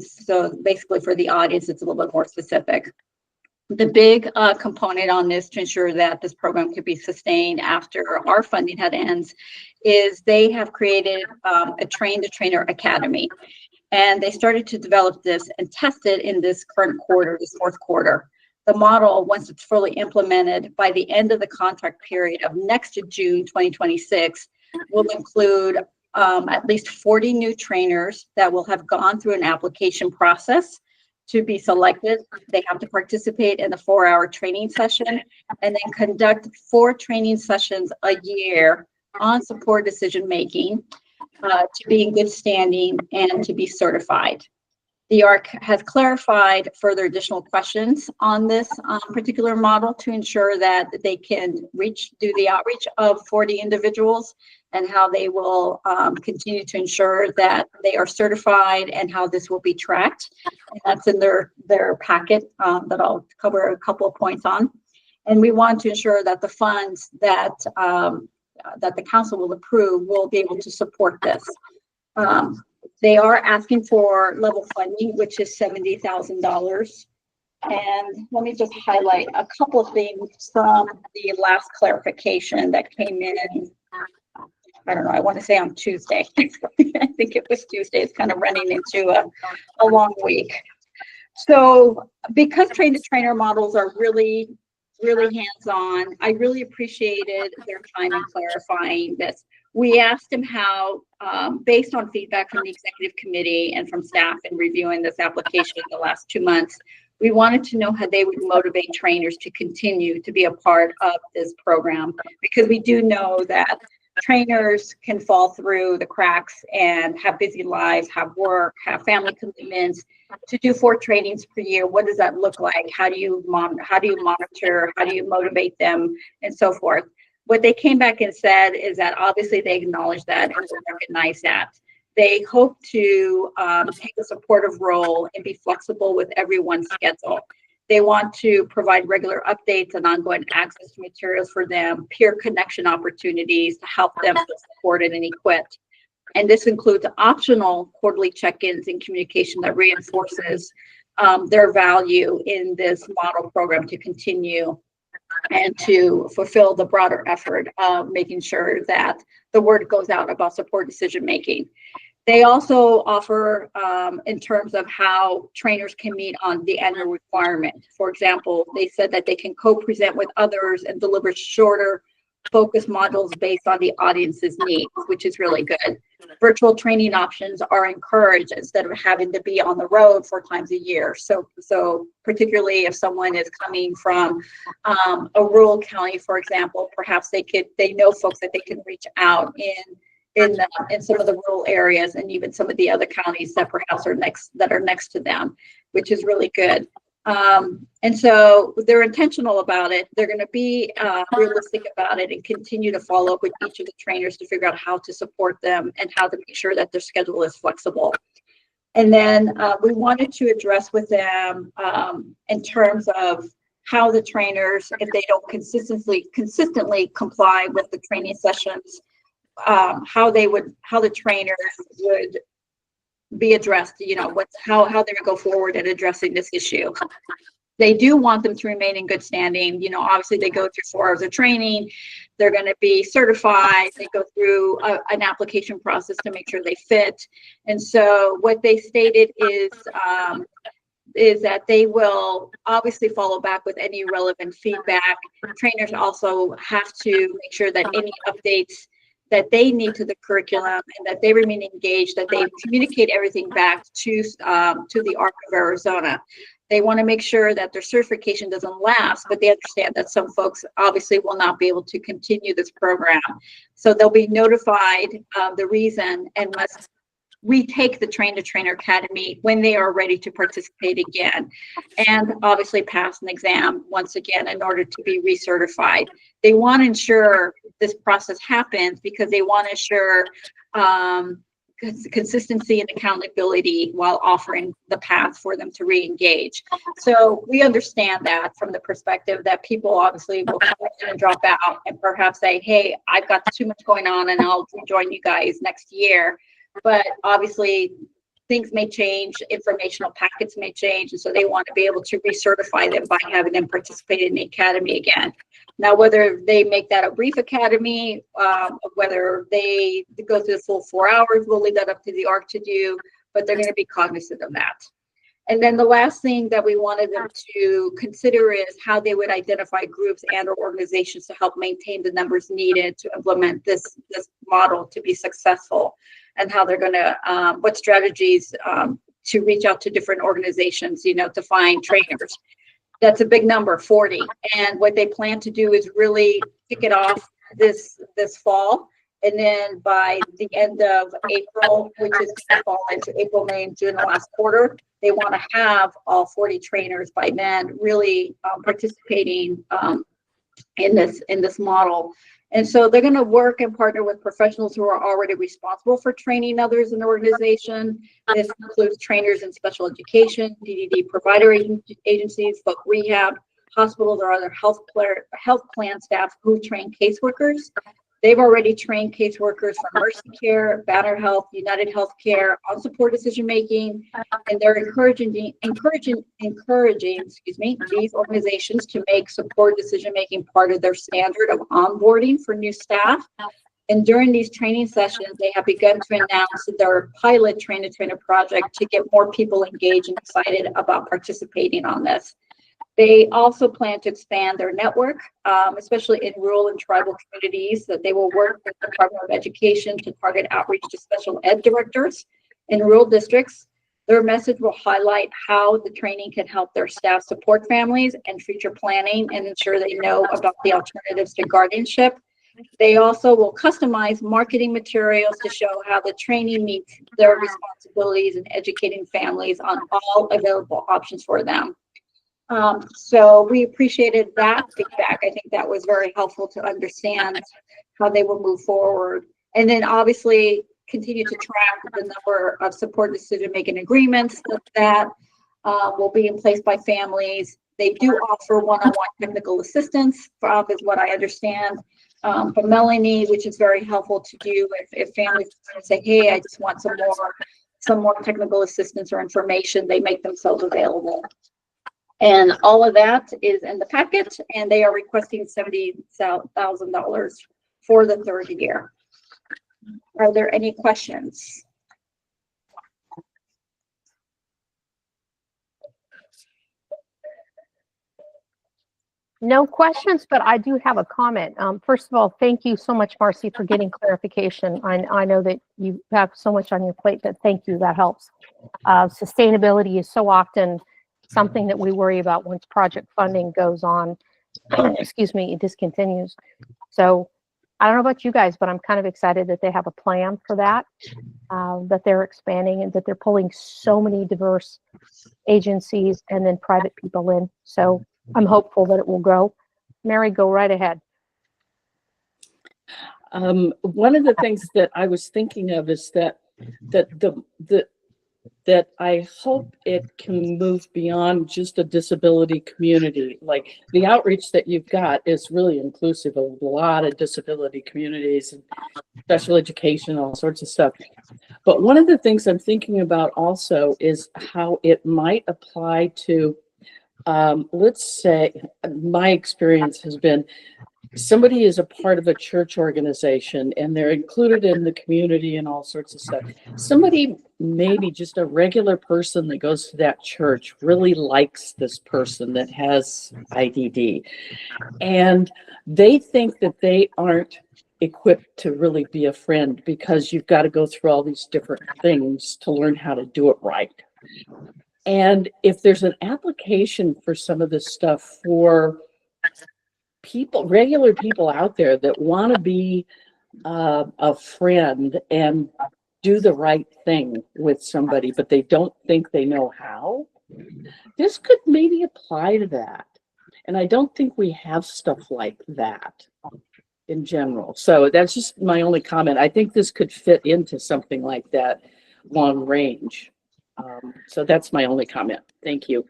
S5: basically for the audience, it's a little bit more specific. The big component on this to ensure that this program could be sustained after our funding ends is they have created a train-to-trainer academy. And they started to develop this and test it in this current quarter, this fourth quarter. The model, once it's fully implemented by the end of the contract period of next to June 2026, will include at least 40 new trainers that will have gone through an application process to be selected. They have to participate in a 4-hour training session and then conduct 4 training sessions a year on support decision-making to be in good standing and to be certified. The ARC has clarified further additional questions on this particular model to ensure that they can do the outreach of 40 individuals and how they will continue to ensure that they are certified and how this will be tracked. And that's in their packet that I'll cover a couple of points on. And we want to ensure that the funds that the council will approve will be able to support this. They are asking for level funding, which is $70,000. And let me just highlight a couple of things from the last clarification that came in. I don't know, I want to say on Tuesday. I think it was Tuesday. It's kind of running into a long week. So because train-the-trainer models are really hands-on, I really appreciated their time in clarifying this. We asked them how, based on feedback from the executive committee and from staff in reviewing this application in the last 2 months, we wanted to know how they would motivate trainers to continue to be a part of this program, because we do know that trainers can fall through the cracks and have busy lives, have work, have family commitments. To do 4 trainings per year, what does that look like? How do you monitor? How do you motivate them, and so forth? What they came back and said is that obviously they acknowledge that and recognize that. They hope to take a supportive role and be flexible with everyone's schedule. They want to provide regular updates and ongoing access to materials for them, peer connection opportunities to help them feel supported and equipped. And this includes optional quarterly check-ins and communication that reinforces their value in this model program to continue and to fulfill the broader effort of making sure that the word goes out about support decision-making. They also offer in terms of how trainers can meet on the annual requirement. For example, they said that they can co-present with others and deliver shorter focus modules based on the audience's needs, which is really good. Virtual training options are encouraged instead of having to be on the road 4 times a year. So particularly if someone is coming from a rural county, for example, perhaps they know folks that they can reach out in some of the rural areas and even some of the other counties that perhaps are next to them, which is really good. And so they're intentional about it. They're going to be realistic about it and continue to follow up with each of the trainers to figure out how to support them and how to make sure that their schedule is flexible. And then we wanted to address with them in terms of how the trainers, if they don't consistently comply with the training sessions, how the trainers would be addressed, how they would go forward in addressing this issue. They do want them to remain in good standing. Obviously they go through 4 hours of training. They're going to be certified. They go through an application process to make sure they fit. And so what they stated is that they will obviously follow back with any relevant feedback. Trainers also have to make sure that any updates that they need to the curriculum and that they remain engaged, that they communicate everything back to the ARC of Arizona. They want to make sure that their certification doesn't lapse, but they understand that some folks obviously will not be able to continue this program. So they'll be notified of the reason and must retake the Train to Trainer Academy when they are ready to participate again, and obviously pass an exam once again in order to be recertified. They want to ensure this process happens because they want to ensure consistency and accountability while offering the path for them to re-engage. So we understand that from the perspective that people obviously will come in and drop out and perhaps say, hey, I've got too much going on and I'll join you guys next year. But obviously things may change, informational packets may change, and so they want to be able to recertify them by having them participate in the academy again. Now, whether they make that a brief academy, whether they go through the full 4 hours, we'll leave that up to the ARC to do, but they're going to be cognizant of that. And then the last thing that we wanted them to consider is how they would identify groups and or organizations to help maintain the numbers needed to implement this model to be successful, and how they're going to, what strategies to reach out to different organizations, to find trainers. That's a big number, 40. And what they plan to do is really kick it off this fall. And then by the end of April, which is going to fall into April, May, and June, the last quarter, they want to have all 40 trainers by then really participating in this model. And so they're going to work and partner with professionals who are already responsible for training others in the organization. This includes trainers in special education, DDD provider agencies, folk rehab, hospitals, or other health plan staff who train caseworkers. They've already trained caseworkers from Mercy Care, Banner Health, United Healthcare on support decision-making, and they're encouraging these organizations to make support decision-making part of their standard of onboarding for new staff. And during these training sessions, they have begun to announce their pilot train-the-trainer project to get more people engaged and excited about participating on this. They also plan to expand their network, especially in rural and tribal communities, that they will work with the Department of Education to target outreach to special ed directors in rural districts. Their message will highlight how the training can help their staff support families and future planning and ensure they know about the alternatives to guardianship. They also will customize marketing materials to show how the training meets their responsibilities in educating families on all available options for them. So we appreciated that feedback. I think that was very helpful to understand how they will move forward. And then obviously continue to track the number of support decision-making agreements that will be in place by families. They do offer one-on-one technical assistance, is what I understand. From Melanie, which is very helpful to do if families say, hey, I just want some more technical assistance or information, they make themselves available. And all of that is in the packet, and they are requesting $70,000 for the third year. Are there any questions?
S6: No questions, but I do have a comment. First of all, thank you so much, Marcy, for getting clarification. I know that you have so much on your plate, but thank you, that helps. Sustainability is so often something that we worry about once project funding goes on, excuse me, it discontinues. So I don't know about you guys, but I'm kind of excited that they have a plan for that, that they're expanding and that they're pulling so many diverse agencies and then private people in. So I'm hopeful that it will grow. Mary, go right ahead.
S7: One of the things that I was thinking of is that I hope it can move beyond just a disability community. Like the outreach that you've got is really inclusive of a lot of disability communities and special education, all sorts of stuff. But one of the things I'm thinking about also is how it might apply to, let's say, my experience has been somebody is a part of a church organization and they're included in the community and all sorts of stuff. Somebody, maybe just a regular person that goes to that church, really likes this person that has IDD. And they think that they aren't equipped to really be a friend because you've got to go through all these different things to learn how to do it right. And if there's an application for some of this stuff for people, regular people out there that want to be a friend and do the right thing with somebody, but they don't think they know how, this could maybe apply to that. And I don't think we have stuff like that in general. So that's just my only comment. I think this could fit into something like that long range. So that's my only comment. Thank you.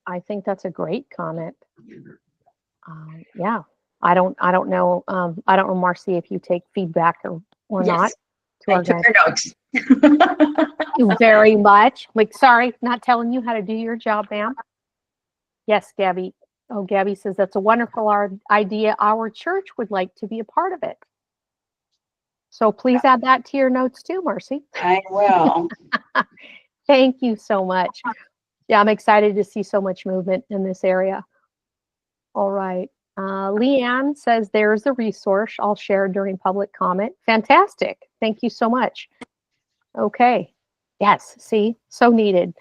S6: I think that's a great comment. Yeah, I don't know. I don't know, Marcy, if you take feedback or not. To our guys.
S5: Notes.
S6: Thank you very much. Like, sorry, not telling you how to do your job, ma'am. Yes, Gabby. Oh, Gabby says that's a wonderful idea. Our church would like to be a part of it. So please add that to your notes too, Marcy.
S5: I will.
S6: Thank you so much. Yeah, I'm excited to see so much movement in this area. All right. Leanne says there's a resource I'll share during public comment. Fantastic. Thank you so much. Okay. Yes, see, so needed.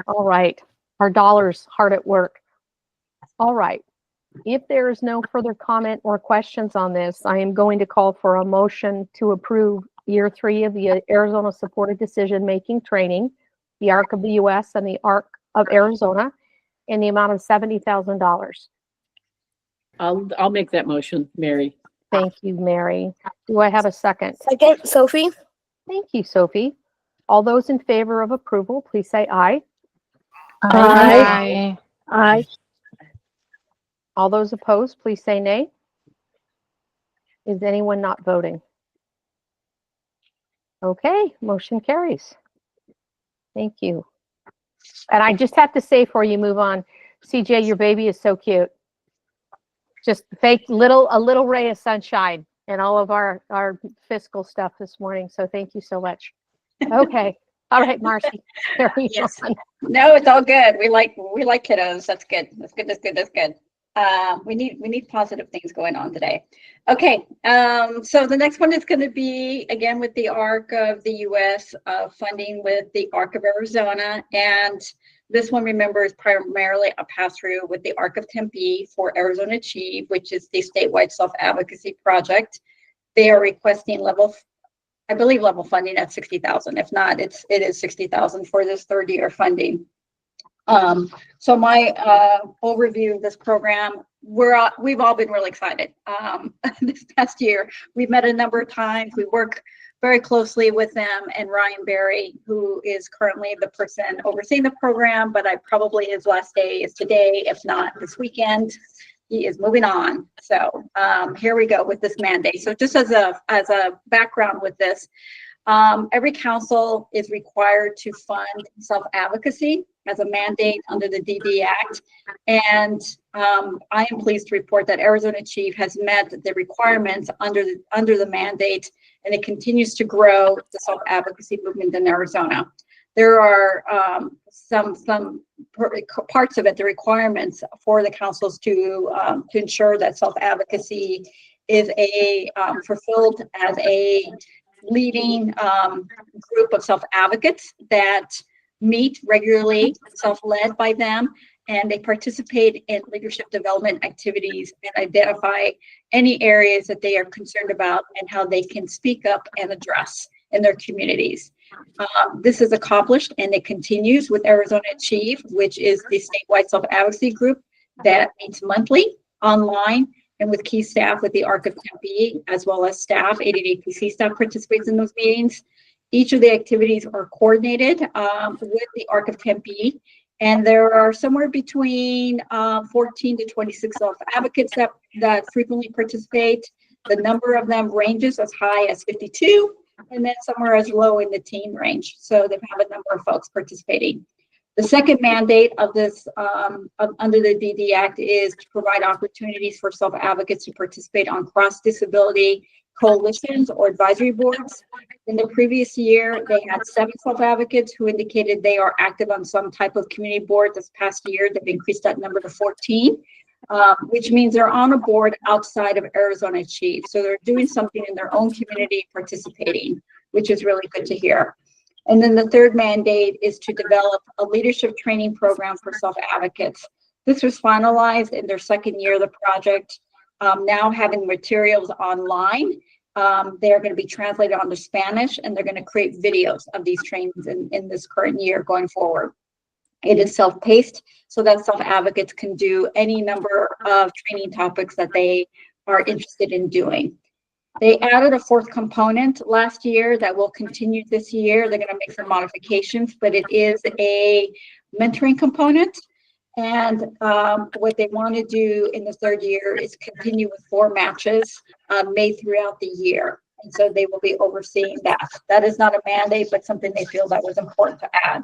S6: All right. Our dollars hard at work. All right. If there is no further comment or questions on this, I am going to call for a motion to approve year 3 of the Arizona Supported Decision-Making Training, the ARC of the U.S. and the ARC of Arizona, in the amount of $70,000.
S7: I'll make that motion, Mary.
S6: Thank you, Mary. Do I have a second?
S3: Second, Sophie.
S6: Thank you, Sophie. All those in favor of approval, please say aye.
S18: Aye.
S6: Aye. All those opposed, please say nay. Is anyone not voting? Okay, motion carries. Thank you. And I just have to say before you move on, CJ, your baby is so cute. just a little ray of sunshine in all of our fiscal stuff this morning. So thank you so much. Okay. All right, Marcy. Carry
S5: Yes.
S6: on.
S5: No, it's all good. We like kiddos. That's good. That's good. That's good. That's good. We need positive things going on today. Okay. So the next one is going to be again with the ARC of the U.S. Funding with the ARC of Arizona, and this one, remember, is primarily a pass-through with the ARC of Tempe for Arizona Achieve, which is the statewide self-advocacy project. They are requesting level funding at 60,000. If not, it is 60,000 for this third year funding. So my overview of this program, we've all been really excited. This past year, we've met a number of times. We work very closely with them and Ryan Berry, who is currently the person overseeing the program, but probably his last day is today, if not this weekend. He is moving on. So here we go with this mandate. So just as a background with this, every council is required to fund self-advocacy as a mandate under the DD Act. And I am pleased to report that Arizona Achieve has met the requirements under the mandate, and it continues to grow the self-advocacy movement in Arizona. There are some parts of it, the requirements for the councils to ensure that self-advocacy is fulfilled as a leading group of self-advocates that meet regularly, self-led by them, and they participate in leadership development activities and identify any areas that they are concerned about and how they can speak up and address in their communities. This is accomplished and it continues with Arizona Achieve, which is the statewide self-advocacy group that meets monthly online and with key staff with the ARC of Tempe, as well as staff, ADDPC staff participates in those meetings. Each of the activities are coordinated with the ARC of Tempe, and there are somewhere between 14 to 26 self-advocates that frequently participate. The number of them ranges as high as 52, and then somewhere as low in the teen range. So they have a number of folks participating. The second mandate of this under the DD Act is to provide opportunities for self-advocates to participate on cross-disability coalitions or advisory boards. In the previous year, they had 7 self-advocates who indicated they are active on some type of community board. This past year, they've increased that number to 14, which means they're on a board outside of Arizona Achieve. So they're doing something in their own community, participating, which is really good to hear. And then the third mandate is to develop a leadership training program for self-advocates. This was finalized in their second year of the project. Now having materials online, they're going to be translated onto Spanish, and they're going to create videos of these trainings in this current year going forward. It is self-paced so that self-advocates can do any number of training topics that they are interested in doing. They added a 4th component last year that will continue this year. They're going to make some modifications, but it is a mentoring component. And what they want to do in the third year is continue with 4 matches made throughout the year. And so they will be overseeing that. That is not a mandate, but something they feel that was important to add.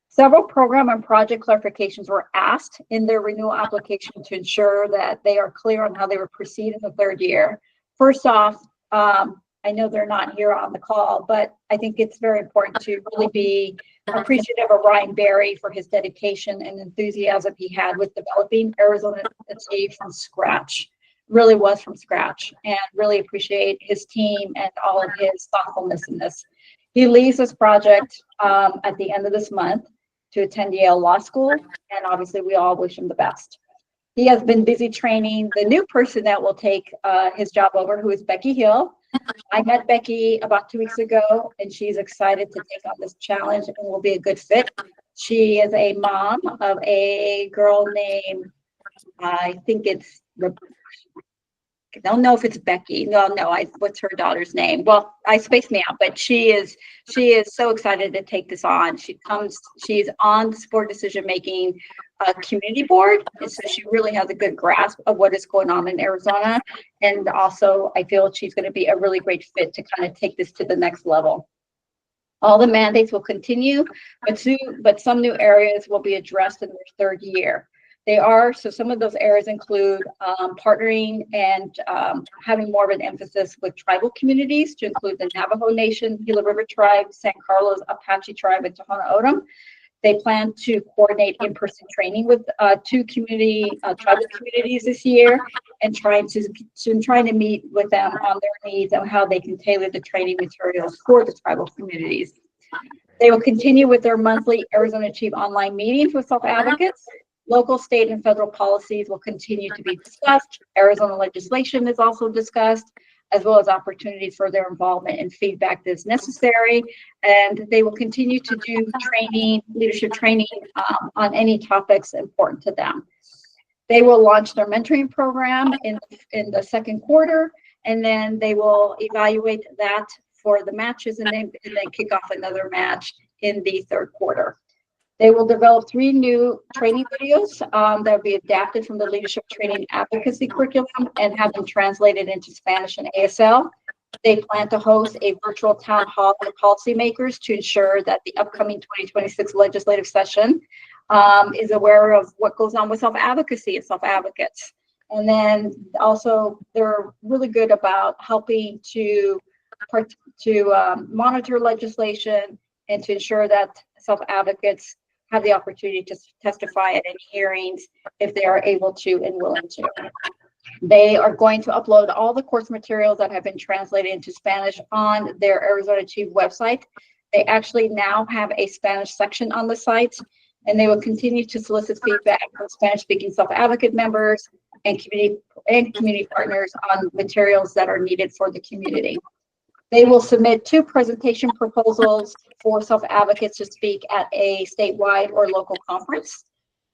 S5: Several program and project clarifications were asked in their renewal application to ensure that they are clear on how they will proceed in the third year. First off, I know they're not here on the call, but I think it's very important to really be appreciative of Ryan Berry for his dedication and enthusiasm he had with developing Arizona Achieve from scratch. Really was from scratch, and really appreciate his team and all of his thoughtfulness in this. He leaves this project at the end of this month to attend Yale Law School, and obviously we all wish him the best. He has been busy training the new person that will take his job over, who is Becky Hill. I met Becky about 2 weeks ago, and she's excited to take on this challenge and will be a good fit. She is a mom of a girl named, I think it's, I don't know if it's Becky. What's her daughter's name? Well, I spaced me out, but she is so excited to take this on. She's on the sport decision-making community board, and so she really has a good grasp of what is going on in Arizona. And also, I feel she's going to be a really great fit to kind of take this to the next level. All the mandates will continue, but some new areas will be addressed in their third year. So some of those areas include partnering and having more of an emphasis with tribal communities to include the Navajo Nation, Gila River Tribe, San Carlos Apache Tribe, and Tohono O'odham. They plan to coordinate in-person training with two tribal communities this year, and trying to meet with them on their needs and how they can tailor the training materials for the tribal communities. They will continue with their monthly Arizona Achieve online meetings with self-advocates. Local, state, and federal policies will continue to be discussed. Arizona legislation is also discussed, as well as opportunities for their involvement and feedback that's necessary. And they will continue to do training, leadership training on any topics important to them. They will launch their mentoring program in the second quarter, and then they will evaluate that for the matches and then kick off another match in the third quarter. They will develop 3 new training videos that will be adapted from the leadership training advocacy curriculum and have them translated into Spanish and ASL. They plan to host a virtual town hall with policymakers to ensure that the upcoming 2026 legislative session is aware of what goes on with self-advocacy and self-advocates. And then also they're really good about helping to monitor legislation and to ensure that self-advocates have the opportunity to testify at any hearings if they are able to and willing to. They are going to upload all the course materials that have been translated into Spanish on their Arizona Achieve website. They actually now have a Spanish section on the site, and they will continue to solicit feedback from Spanish-speaking self-advocate members and community partners on materials that are needed for the community. They will submit 2 presentation proposals for self-advocates to speak at a statewide or local conference.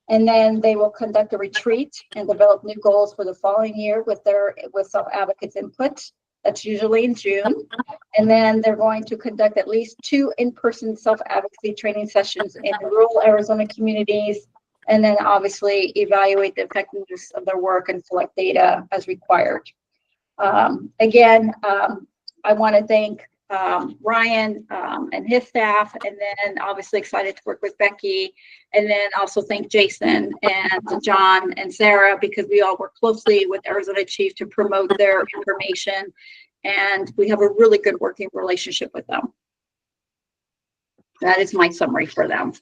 S5: And then they will conduct a retreat and develop new goals for the following year with self-advocates input. That's usually in June. And then they're going to conduct at least 2 in-person self-advocacy training sessions in rural Arizona communities. And then obviously evaluate the effectiveness of their work and collect data as required. I want to thank Ryan and his staff, and then obviously excited to work with Becky, and then also thank Jason and John and Sarah, because we all work closely with Arizona Chief to promote their information, and we have a really good working relationship with them. That is my summary for them.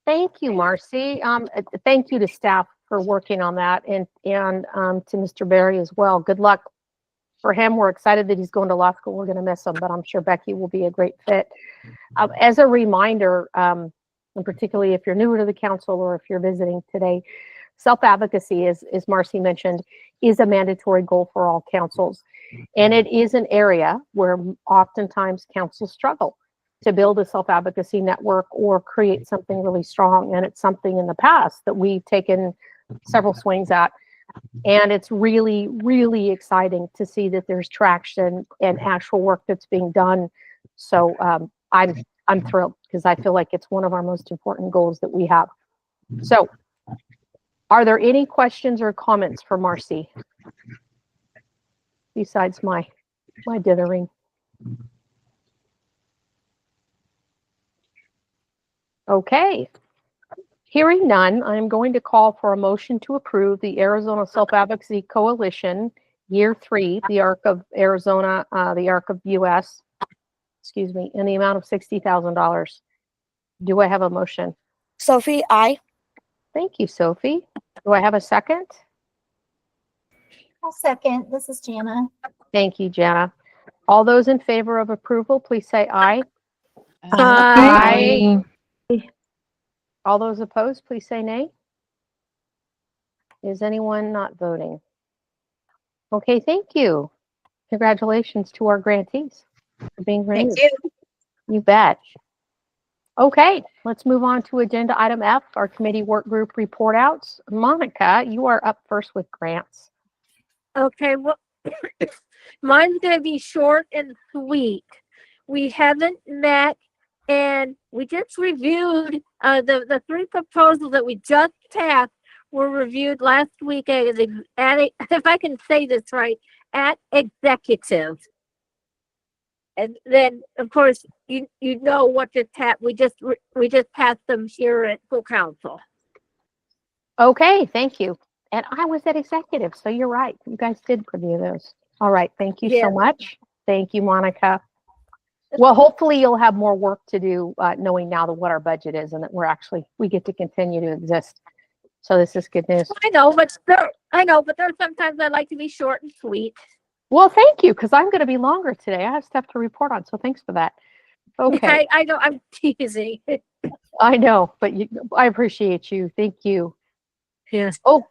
S6: Thank you, Marcy. Thank you to staff for working on that, and to Mr. Berry as well. Good luck for him. We're excited that he's going to law school. We're going to miss him, but I'm sure Becky will be a great fit. As a reminder, and particularly if you're newer to the council or if you're visiting today, self-advocacy, as Marcy mentioned, is a mandatory goal for all councils. And it is an area where oftentimes councils struggle to build a self-advocacy network or create something really strong. And it's something in the past that we've taken several swings at. And it's really, really exciting to see that there's traction and actual work that's being done. So I'm thrilled, because I feel like it's one of our most important goals that we have. So are there any questions or comments for Marcy besides my dithering? Okay. Hearing none, I'm going to call for a motion to approve the Arizona Self-Advocacy Coalition Year 3, the ARC of Arizona, the ARC of US, in the amount of $60,000. Do I have a motion?
S3: Sophie, aye.
S6: Thank you, Sophie. Do I have a second?
S8: I'll second. This is Jana.
S6: Thank you, Jana. All those in favor of approval, please say aye.
S18: Aye.
S6: All those opposed, please say nay. Is anyone not voting? Okay, thank you. Congratulations to our grantees for being renewed.
S5: Thank you.
S6: You bet. Okay, let's move on to agenda item F, our committee work group report outs. Monica, you are up first with grants.
S19: Okay, well, mine's going to be short and sweet. We haven't met, and we just reviewed the 3 proposals that we just passed were reviewed last week at if I can say this right, at executive. And then, of course, you know what just happened. We just passed them here at Full Council.
S6: Okay, thank you. And I was at executive, so you're right. You guys did review those. All right, thank you
S19: Yeah.
S6: so much. Thank you, Monica. Well, hopefully you'll have more work to do, knowing now that what our budget is and that we get to continue to exist. So this is good news.
S19: I know, but there's sometimes I like to be short and sweet.
S6: Well, thank you, because I'm going to be longer today. I have stuff to report on, so thanks for that. Okay,
S19: I know, I'm teasing.
S6: I know, but I appreciate you. Thank you.
S19: Yes.
S6: Oh,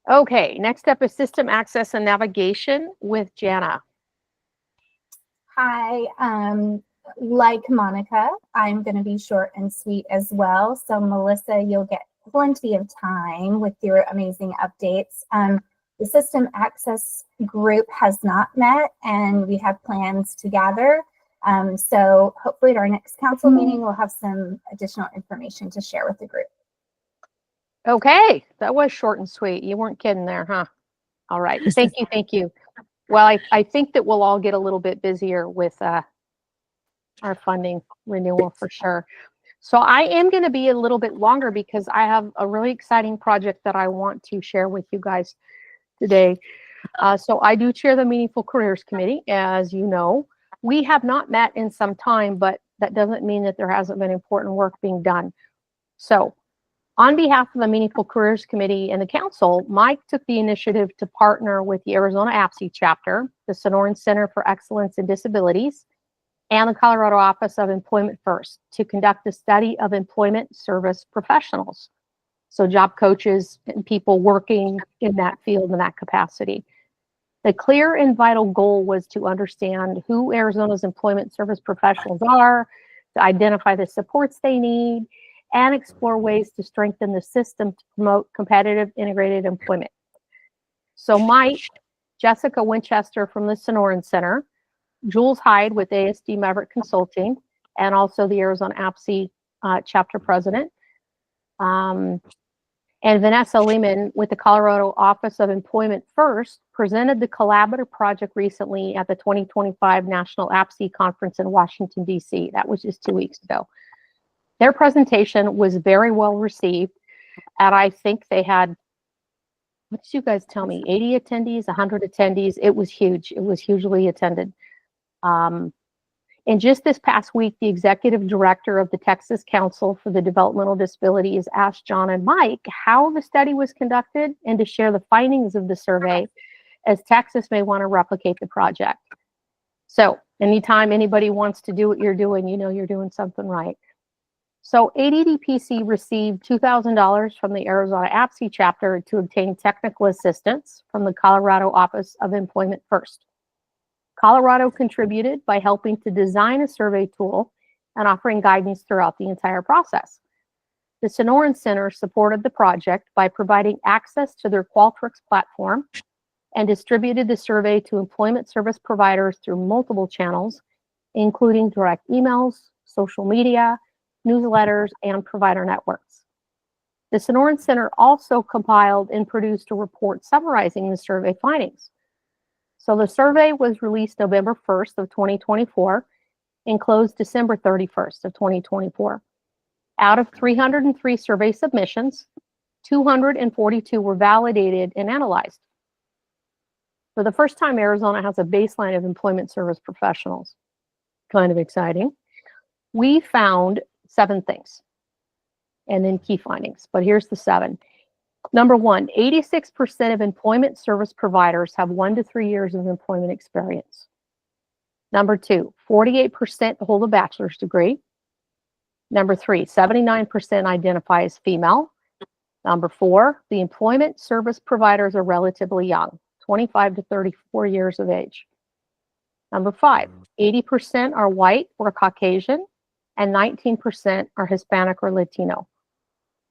S6: okay. Next up is system access and navigation with Jana.
S8: Hi, like Monica, I'm going to be short and sweet as well. So Melissa, you'll get plenty of time with your amazing updates. The system access group has not met and we have plans to gather. So hopefully at our next council meeting, we'll have some additional information to share with the group.
S6: Okay, that was short and sweet. You weren't kidding there, huh? All right. Thank you. Thank you. Well, I think that we'll all get a little bit busier with our funding renewal for sure. So I am going to be a little bit longer because I have a really exciting project that I want to share with you guys today. So I do chair the Meaningful Careers Committee, as you know. We have not met in some time, but that doesn't mean that there hasn't been important work being done. So on behalf of the Meaningful Careers Committee and the council, Mike took the initiative to partner with the Arizona ADDPC chapter, the Sonoran Center for Excellence in Disabilities, and the Colorado Office of Employment First to conduct a study of employment service professionals. So job coaches and people working in that field in that capacity. The clear and vital goal was to understand who Arizona's employment service professionals are, to identify the supports they need, and explore ways to strengthen the system to promote competitive integrated employment. So Mike, Jessica Winchester from the Sonoran Center, Jules Hyde with ASD Maverick Consulting, and also the Arizona ADDPC chapter president, and Vanessa Lehman with the Colorado Office of Employment First presented the collaborative project recently at the 2025 National ADDPC Conference in Washington, D.C. That was just 2 weeks ago. Their presentation was very well received, and I think they had, what did you guys tell me, 80 attendees, 100 attendees? It was huge. It was hugely attended. And just this past week, the executive director of the Texas Council for the Developmental Disabilities asked John and Mike how the study was conducted and to share the findings of the survey, as Texas may want to replicate the project. So anytime anybody wants to do what you're doing, you know you're doing something right. So ADDPC received $2,000 from the Arizona ADDPC chapter to obtain technical assistance from the Colorado Office of Employment First. Colorado contributed by helping to design a survey tool and offering guidance throughout the entire process. The Sonoran Center supported the project by providing access to their Qualtrics platform and distributed the survey to employment service providers through multiple channels, including direct emails, social media, newsletters, and provider networks. The Sonoran Center also compiled and produced a report summarizing the survey findings. So the survey was released November 1st of 2024 and closed December 31st of 2024. Out of 303 survey submissions, 242 were validated and analyzed. For the first time, Arizona has a baseline of employment service professionals. Kind of exciting. We found 7 things and then key findings, but here's the 7. Number 1, 86% of employment service providers have 1 to 3 years of employment experience. Number 2, 48% hold a bachelor's degree. Number 3, 79% identify as female. Number 4, the employment service providers are relatively young, 25 to 34 years of age. Number 5, 80% are white or Caucasian, and 19% are Hispanic or Latino.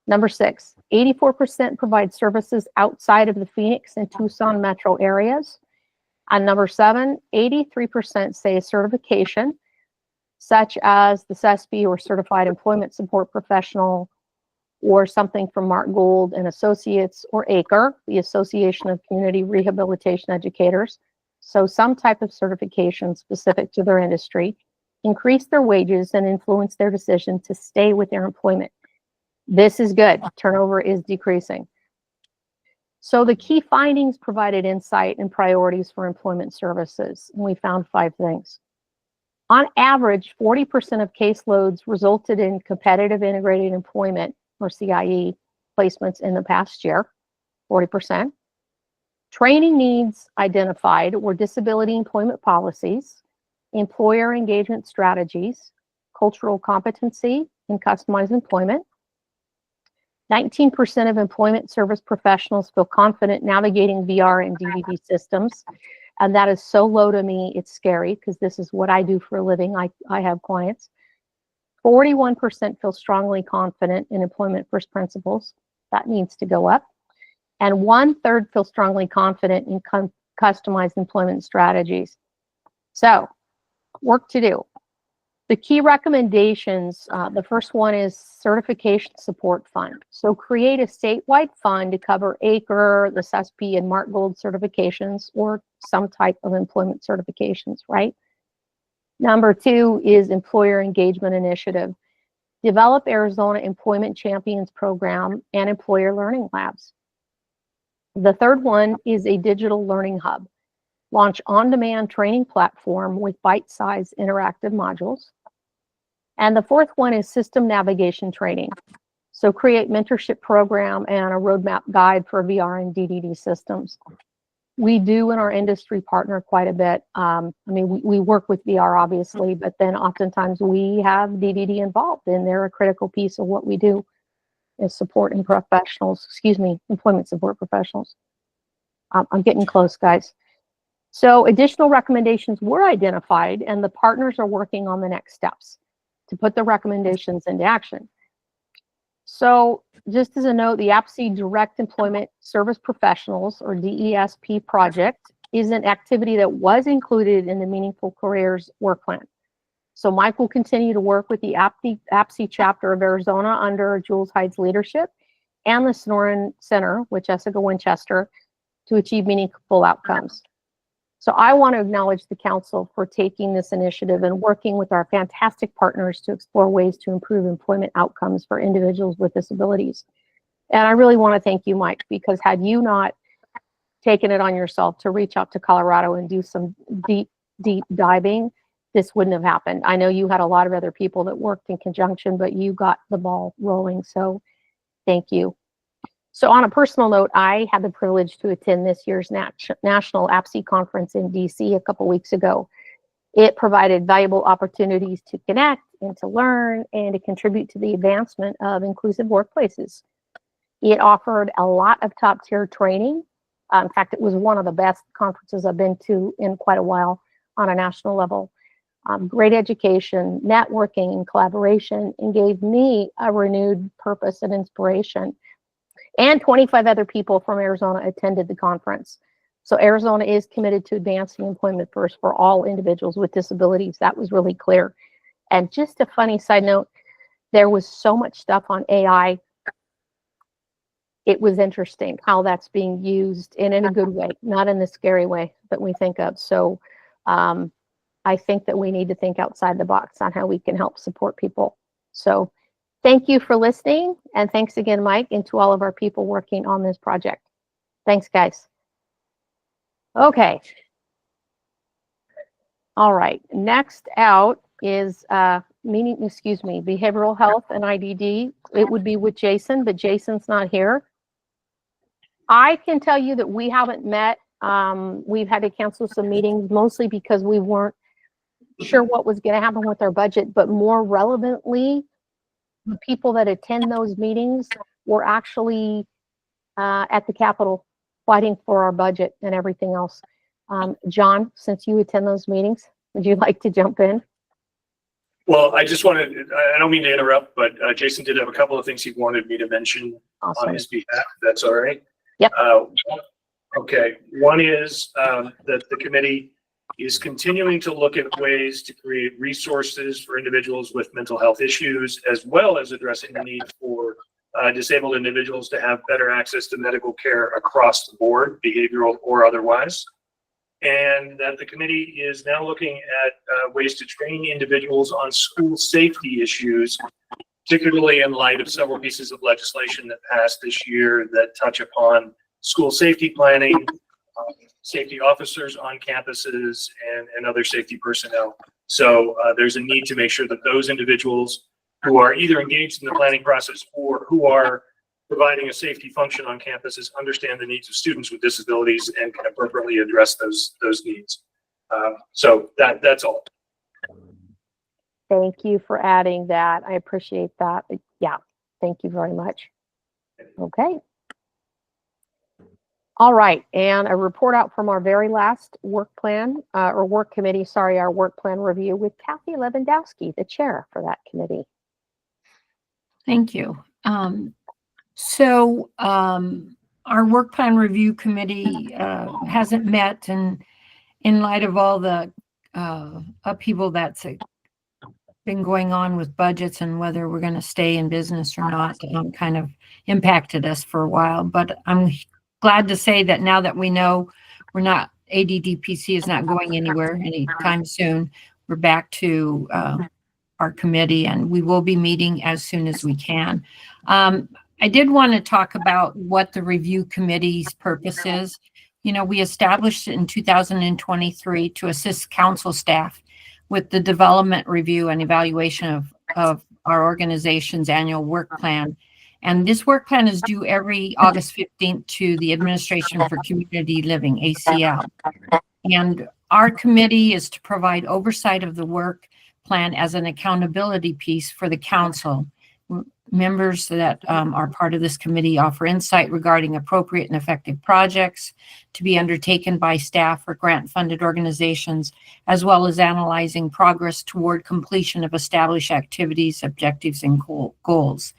S6: Number 6, 84% provide services outside of the Phoenix and Tucson metro areas. And number 7, 83% say a certification, such as the CESP or Certified Employment Support Professional, or something from Mark Gould and Associates, or ACRE, the Association of Community Rehabilitation Educators. So some type of certification specific to their industry, increase their wages and influence their decision to stay with their employment. This is good. Turnover is decreasing. So the key findings provided insight and priorities for employment services. And we found 5 things. On average, 40% of caseloads resulted in competitive integrated employment, or CIE, placements in the past year, 40%. Training needs identified were disability employment policies, employer engagement strategies, cultural competency, and customized employment. 19% of employment service professionals feel confident navigating VR and DVD systems. And that is so low to me, it's scary because this is what I do for a living. I have clients. 41% feel strongly confident in employment first principles. That needs to go up. And 1/3 feel strongly confident in customized employment strategies. So, work to do. The key recommendations, the first one is certification support fund. So create a statewide fund to cover ACRE, the SESP, and MARC Gold certifications, or some type of employment certifications, right? Number 2 is employer engagement initiative. Develop Arizona Employment Champions Program and employer learning labs. The third one is a digital learning hub. Launch on-demand training platform with bite-sized interactive modules. And the fourth one is system navigation training. So create mentorship program and a roadmap guide for VR and DDD systems. We do in our industry partner quite a bit. I mean, we work with VR obviously, but then oftentimes we have DDD involved and they're a critical piece of what we do is supporting professionals, employment support professionals. I'm getting close, guys. So additional recommendations were identified and the partners are working on the next steps to put the recommendations into action. So just as a note, the APC Direct Employment Service Professionals, or DESP project, is an activity that was included in the Meaningful Careers work plan. So Mike will continue to work with the APC chapter of Arizona under Jules Hyde's leadership and the Sonoran Center with Jessica Winchester to achieve meaningful outcomes. So I want to acknowledge the council for taking this initiative and working with our fantastic partners to explore ways to improve employment outcomes for individuals with disabilities. And I really want to thank you, Mike, because had you not taken it on yourself to reach out to Colorado and do some deep diving, this wouldn't have happened. I know you had a lot of other people that worked in conjunction, but you got the ball rolling. So thank you. So on a personal note, I had the privilege to attend this year's National APC Conference in DC a couple weeks ago. It provided valuable opportunities to connect and to learn and to contribute to the advancement of inclusive workplaces. It offered a lot of top-tier training. In fact, it was one of the best conferences I've been to in quite a while on a national level. Great education, networking, and collaboration, and gave me a renewed purpose and inspiration. And 25 other people from Arizona attended the conference. So Arizona is committed to advancing employment first for all individuals with disabilities. That was really clear. And just a funny side note, there was so much stuff on AI. It was interesting how that's being used and in a good way, not in the scary way that we think of. So I think that we need to think outside the box on how we can help support people. So thank you for listening. And thanks again, Mike, and to all of our people working on this project. Thanks, guys. Okay. All right. Next out is behavioral health and IDD. It would be with Jason, but Jason's not here. I can tell you that we haven't met. We've had to cancel some meetings, mostly because we weren't sure what was going to happen with our budget, but more relevantly, the people that attend those meetings were actually at the Capitol fighting for our budget and everything else. John, since you attend those meetings, would you like to jump in?
S2: Well, I just wanted, I don't mean to interrupt, but Jason did have a couple of things he wanted me to mention on his behalf. If that's all right.
S6: Yep.
S2: Okay. One is that the committee is continuing to look at ways to create resources for individuals with mental health issues, as well as addressing the need for disabled individuals to have better access to medical care across the board, behavioral or otherwise. And that the committee is now looking at ways to train individuals on school safety issues particularly in light of several pieces of legislation that passed this year that touch upon school safety planning, safety officers on campuses, and other safety personnel. So there's a need to make sure that those individuals who are either engaged in the planning process or who are providing a safety function on campuses understand the needs of students with disabilities and can appropriately address those needs. So that's all.
S6: Thank you for adding that. I appreciate that. Yeah, thank you very much. Okay. All right, and a report out from our very last work plan, or work committee, sorry, our work plan review with Kathy Lewandowski, the chair for that committee.
S10: Thank you. Our work plan review committee hasn't met, and in light of all the upheaval that's been going on with budgets and whether we're going to stay in business or not, kind of impacted us for a while. But I'm glad to say that now that we know we're not, ADDPC is not going anywhere anytime soon, we're back to our committee, and we will be meeting as soon as we can. I did want to talk about what the review committee's purpose is. You know, we established it in 2023 to assist council staff with the development, review, and evaluation of our organization's annual work plan. And this work plan is due every August 15th to the Administration for Community Living, ACL. And our committee is to provide oversight of the work plan as an accountability piece for the council. Members that are part of this committee offer insight regarding appropriate and effective projects to be undertaken by staff or grant-funded organizations, as well as analyzing progress toward completion of established activities, objectives, and goals.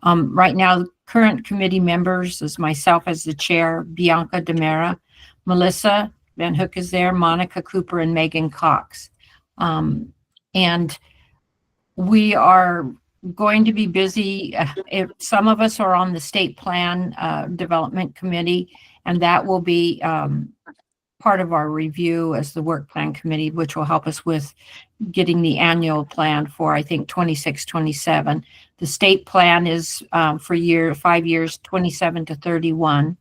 S10: Right now, current committee members is myself as the chair, Bianca Demera, Melissa Van Hook is there, Monica Cooper, and Megan Cox. And we are going to be busy. Some of us are on the state plan development committee, and that will be part of our review as the work plan committee, which will help us with getting the annual plan for, I think, 26, 27. The state plan is for 5 years, 27 to 31.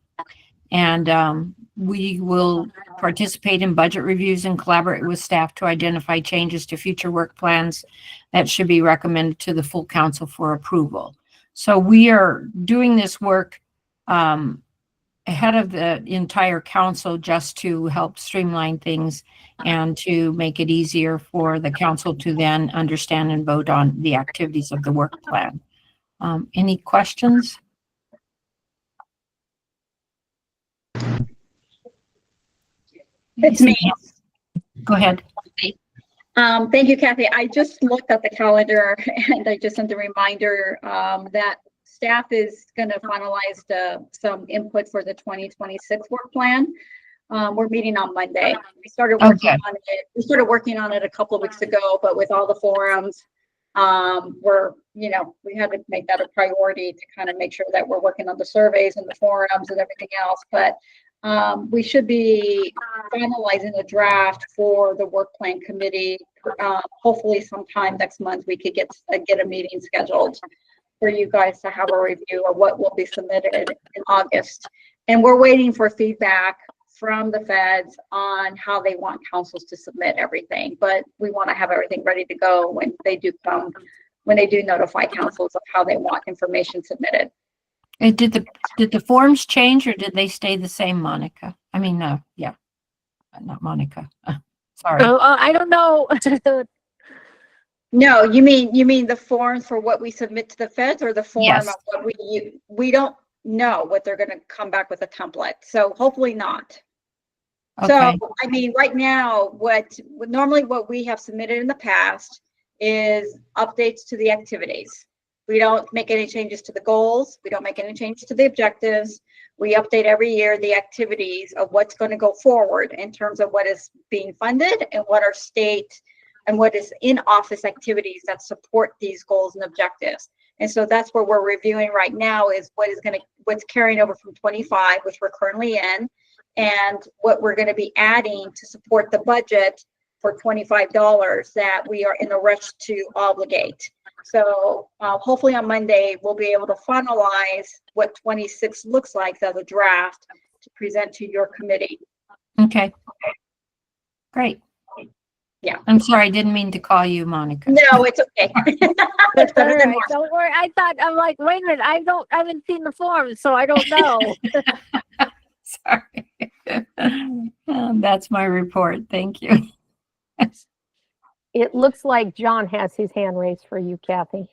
S10: And we will participate in budget reviews and collaborate with staff to identify changes to future work plans that should be recommended to the full council for approval. So we are doing this work ahead of the entire council just to help streamline things and to make it easier for the council to then understand and vote on the activities of the work plan. Any questions?
S5: It's me.
S10: Go ahead.
S5: Thank you, Kathy. I just looked at the calendar and I just sent a reminder that staff is going to finalize some input for the 2026 work plan. We're meeting on Monday. We started working on it. We started working on it a couple of weeks ago, but with all the forums, we had to make that a priority to kind of make sure that we're working on the surveys and the forums and everything else. But we should be finalizing the draft for the work plan committee. Hopefully sometime next month we could get a meeting scheduled for you guys to have a review of what will be submitted in August. And we're waiting for feedback from the feds on how they want councils to submit everything. But we want to have everything ready to go when they do notify councils of how they want information submitted.
S10: And did the forms change or did they stay the same, Monica? I mean, yeah, not Monica. Sorry.
S19: I don't know.
S5: No, you mean the forms for what we submit to the feds, or the form
S10: Yes.
S5: of what we don't know what they're going to come back with a template. So hopefully not.
S10: Okay.
S5: So I mean, right now, what we have submitted in the past is updates to the activities. We don't make any changes to the goals. We don't make any changes to the objectives. We update every year the activities of what's going to go forward in terms of what is being funded and what are state and what is in office activities that support these goals and objectives. And so that's what we're reviewing right now is what's carrying over from 25, which we're currently in, and what we're going to be adding to support the budget for $25 that we are in a rush to obligate. So hopefully on Monday, we'll be able to finalize what 26 looks like as a draft to present to your committee.
S10: Okay. Great.
S5: Yeah.
S10: I'm sorry, I didn't mean to call you Monica.
S5: No, it's okay.
S19: That's
S5: better
S19: all
S5: than
S19: right. Don't worry. I'm like, wait a minute. I haven't seen the form, so I don't know.
S10: Sorry. That's my report. Thank you.
S6: It looks like John has his hand raised for you, Kathy.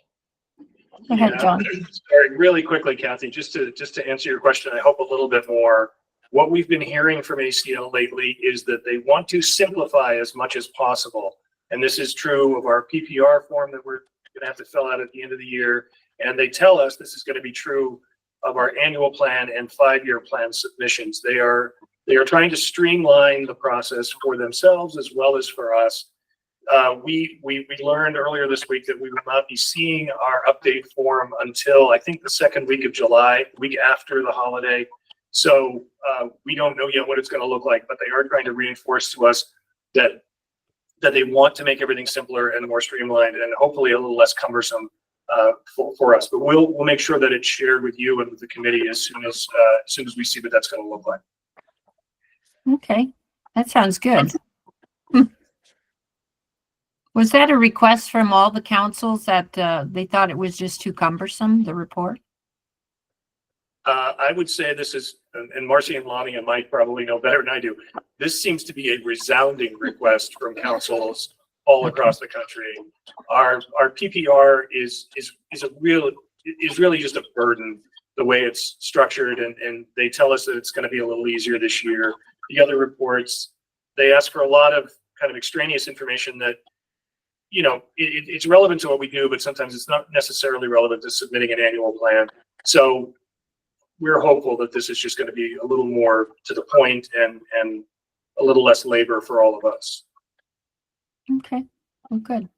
S10: Go ahead, John.
S2: Sorry, really quickly, Kathy, just to answer your question, I hope a little bit more. What we've been hearing from ACL lately is that they want to simplify as much as possible. And this is true of our PPR form that we're going to have to fill out at the end of the year. And they tell us this is going to be true of our annual plan and 5-year plan submissions. They are trying to streamline the process for themselves as well as for us. We learned earlier this week that we will not be seeing our update form until I think the second week of July, week after the holiday. So we don't know yet what it's going to look like, but they are trying to reinforce to us that they want to make everything simpler and more streamlined and hopefully a little less cumbersome for us. But we'll make sure that it's shared with you and with the committee as soon as we see what that's going to look like.
S10: Okay, that sounds good. Was that a request from all the councils that they thought it was just too cumbersome, the report?
S2: I would say this is, and Marcy and Lonnie and Mike probably know better than I do. This seems to be a resounding request from councils all across the country. Our PPR is really just a burden the way it's structured, and they tell us that it's going to be a little easier this year. The other reports, they ask for a lot of kind of extraneous information that, you know, it's relevant to what we do, but sometimes it's not necessarily relevant to submitting an annual plan. So we're hopeful that this is just going to be a little more to the point and a little less labor for all of us.
S10: Okay, well, good.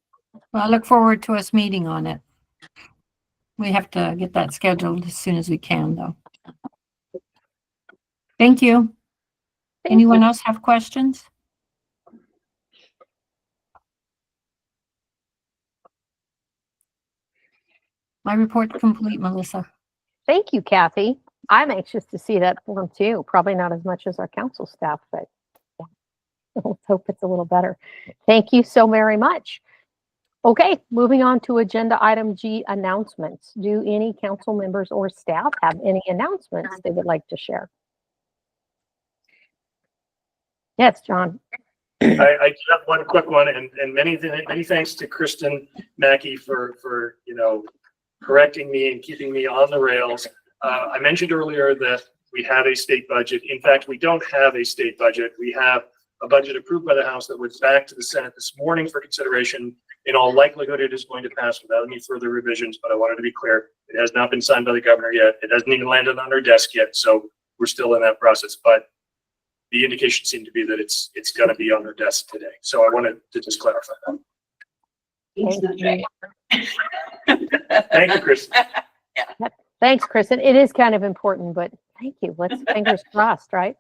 S10: Well, I look forward to us meeting on it. We have to get that scheduled as soon as we can, though. Thank you. Anyone else have questions? My report complete, Melissa.
S6: Thank you, Kathy. I'm anxious to see that form too. Probably not as much as our council staff, but yeah. Let's hope it's a little better. Thank you so very much. Okay, moving on to agenda item G, announcements. Do any council members or staff have any announcements they would like to share? Yes, John.
S2: I do have one quick one, and many thanks to Kristen Mackey for you know, correcting me and keeping me on the rails. I mentioned earlier that we have a state budget. In fact, we don't have a state budget. We have a budget approved by the House that went back to the Senate this morning for consideration. In all likelihood, it is going to pass without any further revisions, but I wanted to be clear, it has not been signed by the governor yet. It hasn't even landed on our desk yet, so we're still in that process. But the indication seemed to be that it's going to be on their desk today. So I wanted to just clarify that. Thank you, Chris.
S6: Thanks, Chris. And it is kind of important, but thank you. Let's fingers crossed, right?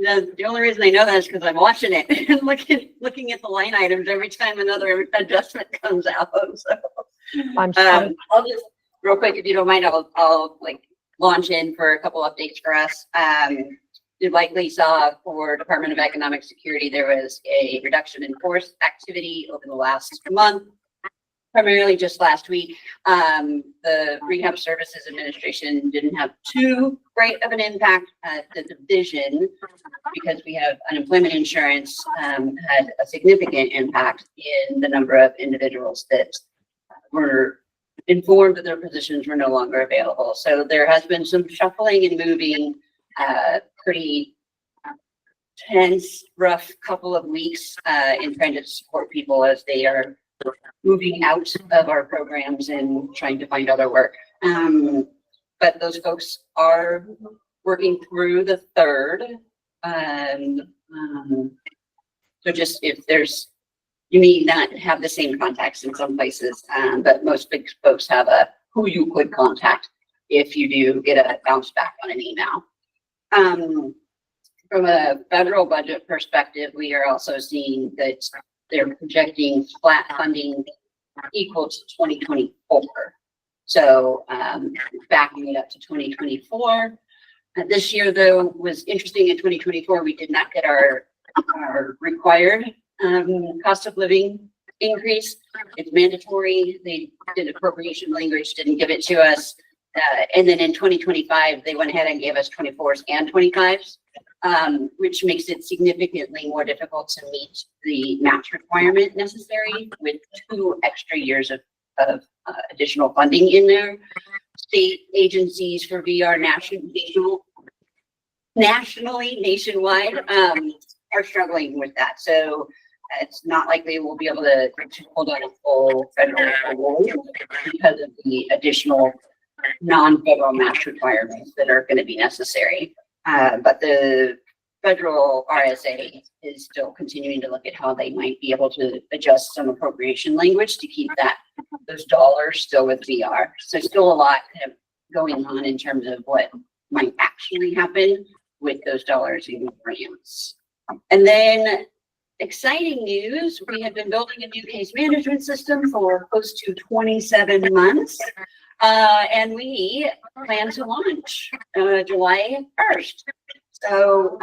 S20: The only reason I know that is because I'm watching it and looking at the line items every time another adjustment comes out. So
S6: I'll
S20: just real quick, if you don't mind, I'll like launch in for a couple updates for us. You likely saw for Department of Economic Security, there was a reduction in force activity over the last month, primarily just last week. The Rehab Services Administration didn't have too great of an impact at the division because we have unemployment insurance, had a significant impact in the number of individuals that were informed that their positions were no longer available. So there has been some shuffling and moving, pretty tense, rough couple of weeks in trying to support people as they are moving out of our programs and trying to find other work. But those folks are working through the 3rd. So just if there's, you may not have the same contacts in some places, but most big folks have a who you could contact if you do get a bounce back on an email. From a federal budget perspective, we are also seeing that they're projecting flat funding equal to 2024. So backing it up to 2024. This year, though, was interesting. In 2024, we did not get our required cost of living increase. It's mandatory. They did appropriation language, didn't give it to us. And then in 2025, they went ahead and gave us 24s and 25s, which makes it significantly more difficult to meet the match requirement necessary with 2 extra years of additional funding in there. State agencies for VR nationwide are struggling with that. So it's not like they will be able to hold on a full federal award because of the additional non-federal match requirements that are going to be necessary. But the federal RSA is still continuing to look at how they might be able to adjust some appropriation language to keep those dollars still with VR. So still a lot kind of going on in terms of what might actually happen with those dollars in grants. And then exciting news, we have been building a new case management system for close to 27 months. And we plan to launch July 1st. So,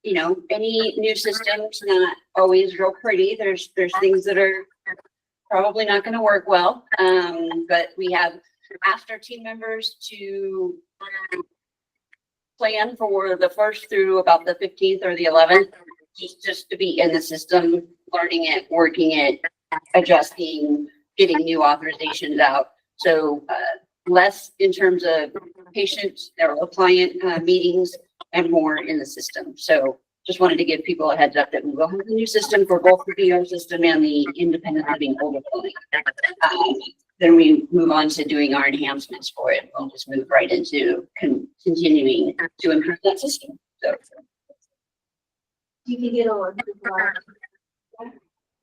S20: you know, any new system's not always real pretty. There's things that are probably not going to work well. But we have asked our team members to plan for the 1st through about the 15th or the 11th, just to be in the system, learning it, working it, adjusting, getting new authorizations out. So less in terms of patient or client meetings and more in the system. So just wanted to give people a heads up that we will have a new system for both the VR system and the independent living older building. Then we move on to doing our enhancements for it. We'll just move right into continuing to improve that system. So
S4: You can get on.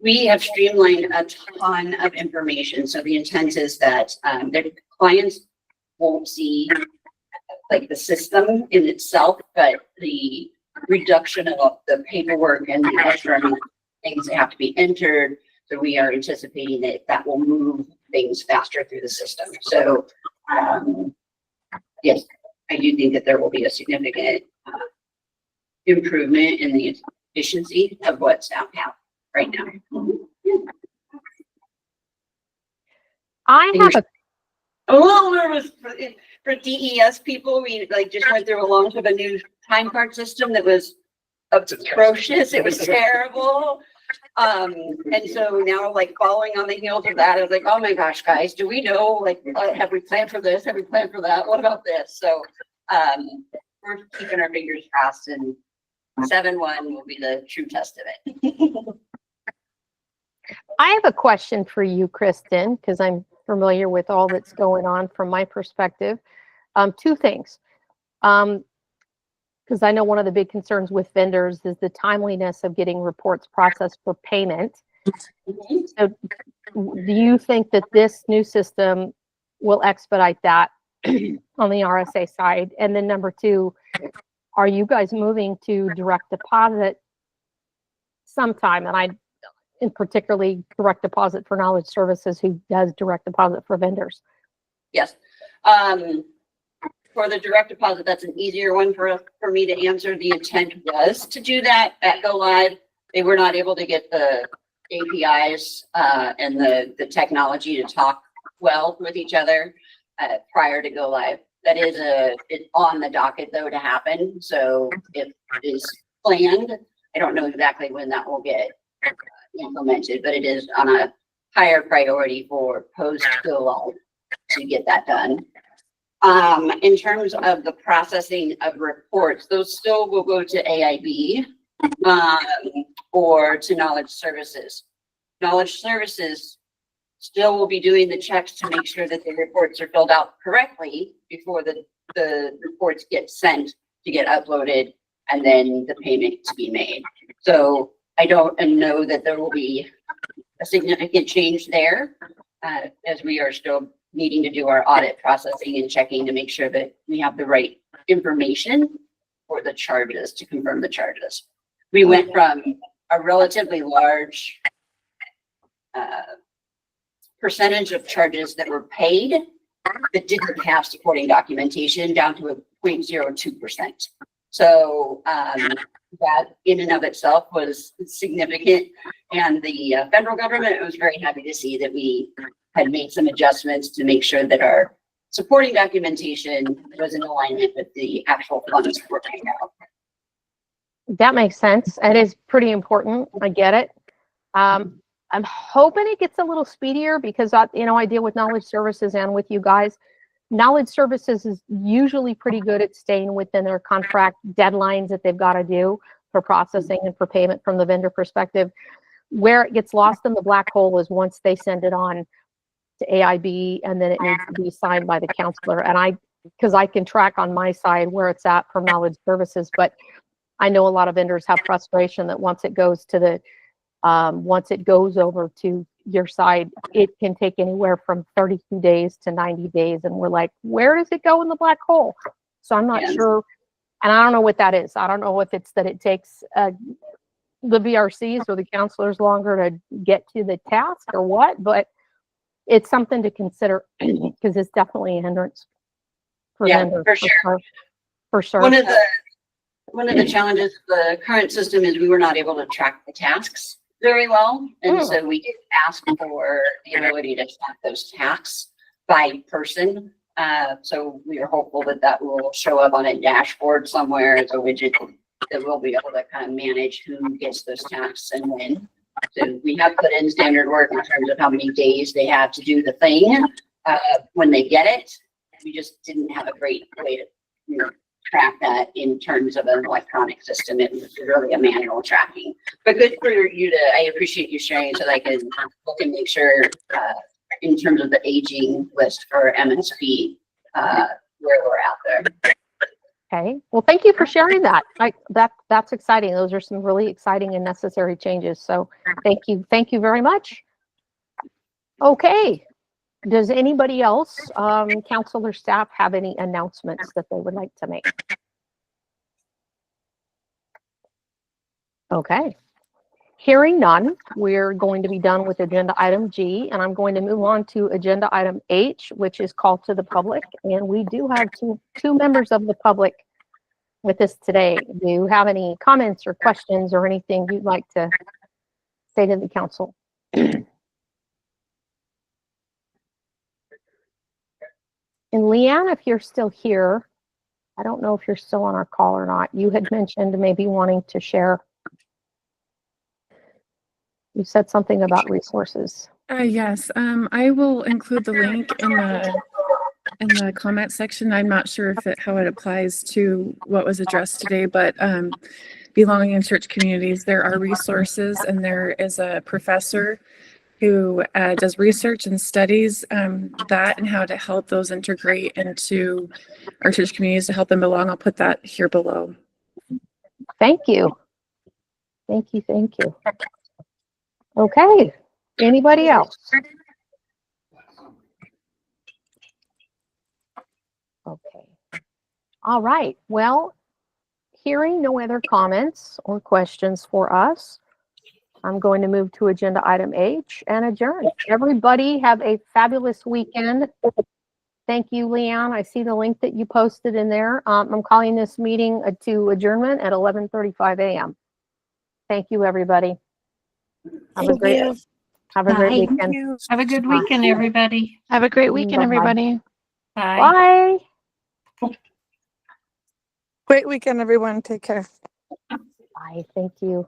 S20: we have streamlined a ton of information. So the intent is that the clients won't see like the system in itself, but the reduction of the paperwork and the extra things that have to be entered. So we are anticipating that will move things faster through the system. So yes, I do think that there will be a significant improvement in the efficiency of what's out now right now.
S6: I have a
S20: I'm a little nervous for DES people. We like just went through a launch of a new time card system that was atrocious. It was terrible. And so now like following on the heels of that, I was like, oh my gosh, guys, do we know, like, have we planned for this? Have we planned for that? What about this? So we're keeping our fingers crossed, and 7-1 will be the true test of it.
S6: I have a question for you, Kristen, because I'm familiar with all that's going on from my perspective. 2 things. Because I know one of the big concerns with vendors is the timeliness of getting reports processed for payment. So do you think that this new system will expedite that on the RSA side? And then number 2, are you guys moving to direct deposit sometime? And in particularly direct deposit for knowledge services, who does direct deposit for vendors?
S20: Yes. For the direct deposit, that's an easier one for me to answer. The intent was to do that at Go Live. They were not able to get the APIs and the technology to talk well with each other prior to Go Live. That is it's on the docket though to happen. So it is planned. I don't know exactly when that will get implemented, but it is on a higher priority for post Go Live to get that done. In terms of the processing of reports, those still will go to AIB or to Knowledge Services. Knowledge Services still will be doing the checks to make sure that the reports are filled out correctly before the reports get sent to get uploaded and then the payment to be made. So I don't know that there will be a significant change there as we are still needing to do our audit processing and checking to make sure that we have the right information for the charges, to confirm the charges. We went from a relatively large percentage of charges that were paid that didn't have supporting documentation down to a 0.02%. So that in and of itself was significant. And the federal government was very happy to see that we had made some adjustments to make sure that our supporting documentation was in alignment with the actual funds we're paying out.
S6: That makes sense. It is pretty important. I get it. I'm hoping it gets a little speedier because I deal with knowledge services and with you guys. Knowledge services is usually pretty good at staying within their contract deadlines that they've got to do for processing and for payment from the vendor perspective. Where it gets lost in the black hole is once they send it on to AIB and then it needs to be signed by the counselor. And because I can track on my side where it's at from knowledge services, but I know a lot of vendors have frustration that once it goes over to your side, it can take anywhere from 32 days to 90 days. And we're like, where does it go in the black hole? So I'm not sure. And I don't know what that is. I don't know if it's that it takes the VRCs or the counselors longer to get to the task or what, but it's something to consider because it's definitely a hindrance for vendors.
S20: For sure.
S6: For sure.
S20: One of the challenges of the current system is we were not able to track the tasks very well. And so we did ask for the ability to track those tasks by person. So we are hopeful that that will show up on a dashboard somewhere as a widget that will be able to kind of manage who gets those tasks and when. So we have put in standard work in terms of how many days they have to do the thing when they get it. We just didn't have a great way to track that in terms of an electronic system. It was really a manual tracking. But good for you I appreciate you sharing so that I can look and make sure in terms of the aging list for MSP where we're out there.
S6: Okay. Well, thank you for sharing that. That's exciting. Those are some really exciting and necessary changes. So thank you. Thank you very much. Okay. Does anybody else, council or staff, have any announcements that they would like to make? Okay. Hearing none, we're going to be done with agenda item G, and I'm going to move on to agenda item H, which is call to the public. And we do have two members of the public with us today. Do you have any comments or questions or anything you'd like to say to the council? And Leanne, if you're still here, I don't know if you're still on our call or not. You had mentioned maybe wanting to share. You said something about resources.
S9: Yes, I will include the link in the comment section. I'm not sure how it applies to what was addressed today, but belonging in church communities, there are resources, and there is a professor who does research and studies that and how to help those integrate into our church communities to help them belong. I'll put that here below.
S6: Thank you. Thank you. Thank you. Okay. Anybody else? Okay. All right. Well, hearing no other comments or questions for us, I'm going to move to agenda item H and adjourn. Everybody have a fabulous weekend. Thank you, Leanne. I see the link that you posted in there. I'm calling this meeting to adjournment at 11:35 a.m. Thank you, everybody. Have a great weekend.
S10: Have a good weekend, everybody.
S14: Have a great weekend,
S6: Bye-bye.
S14: everybody.
S10: Bye.
S6: Bye.
S15: Great weekend, everyone. Take care.
S6: Bye. Thank you.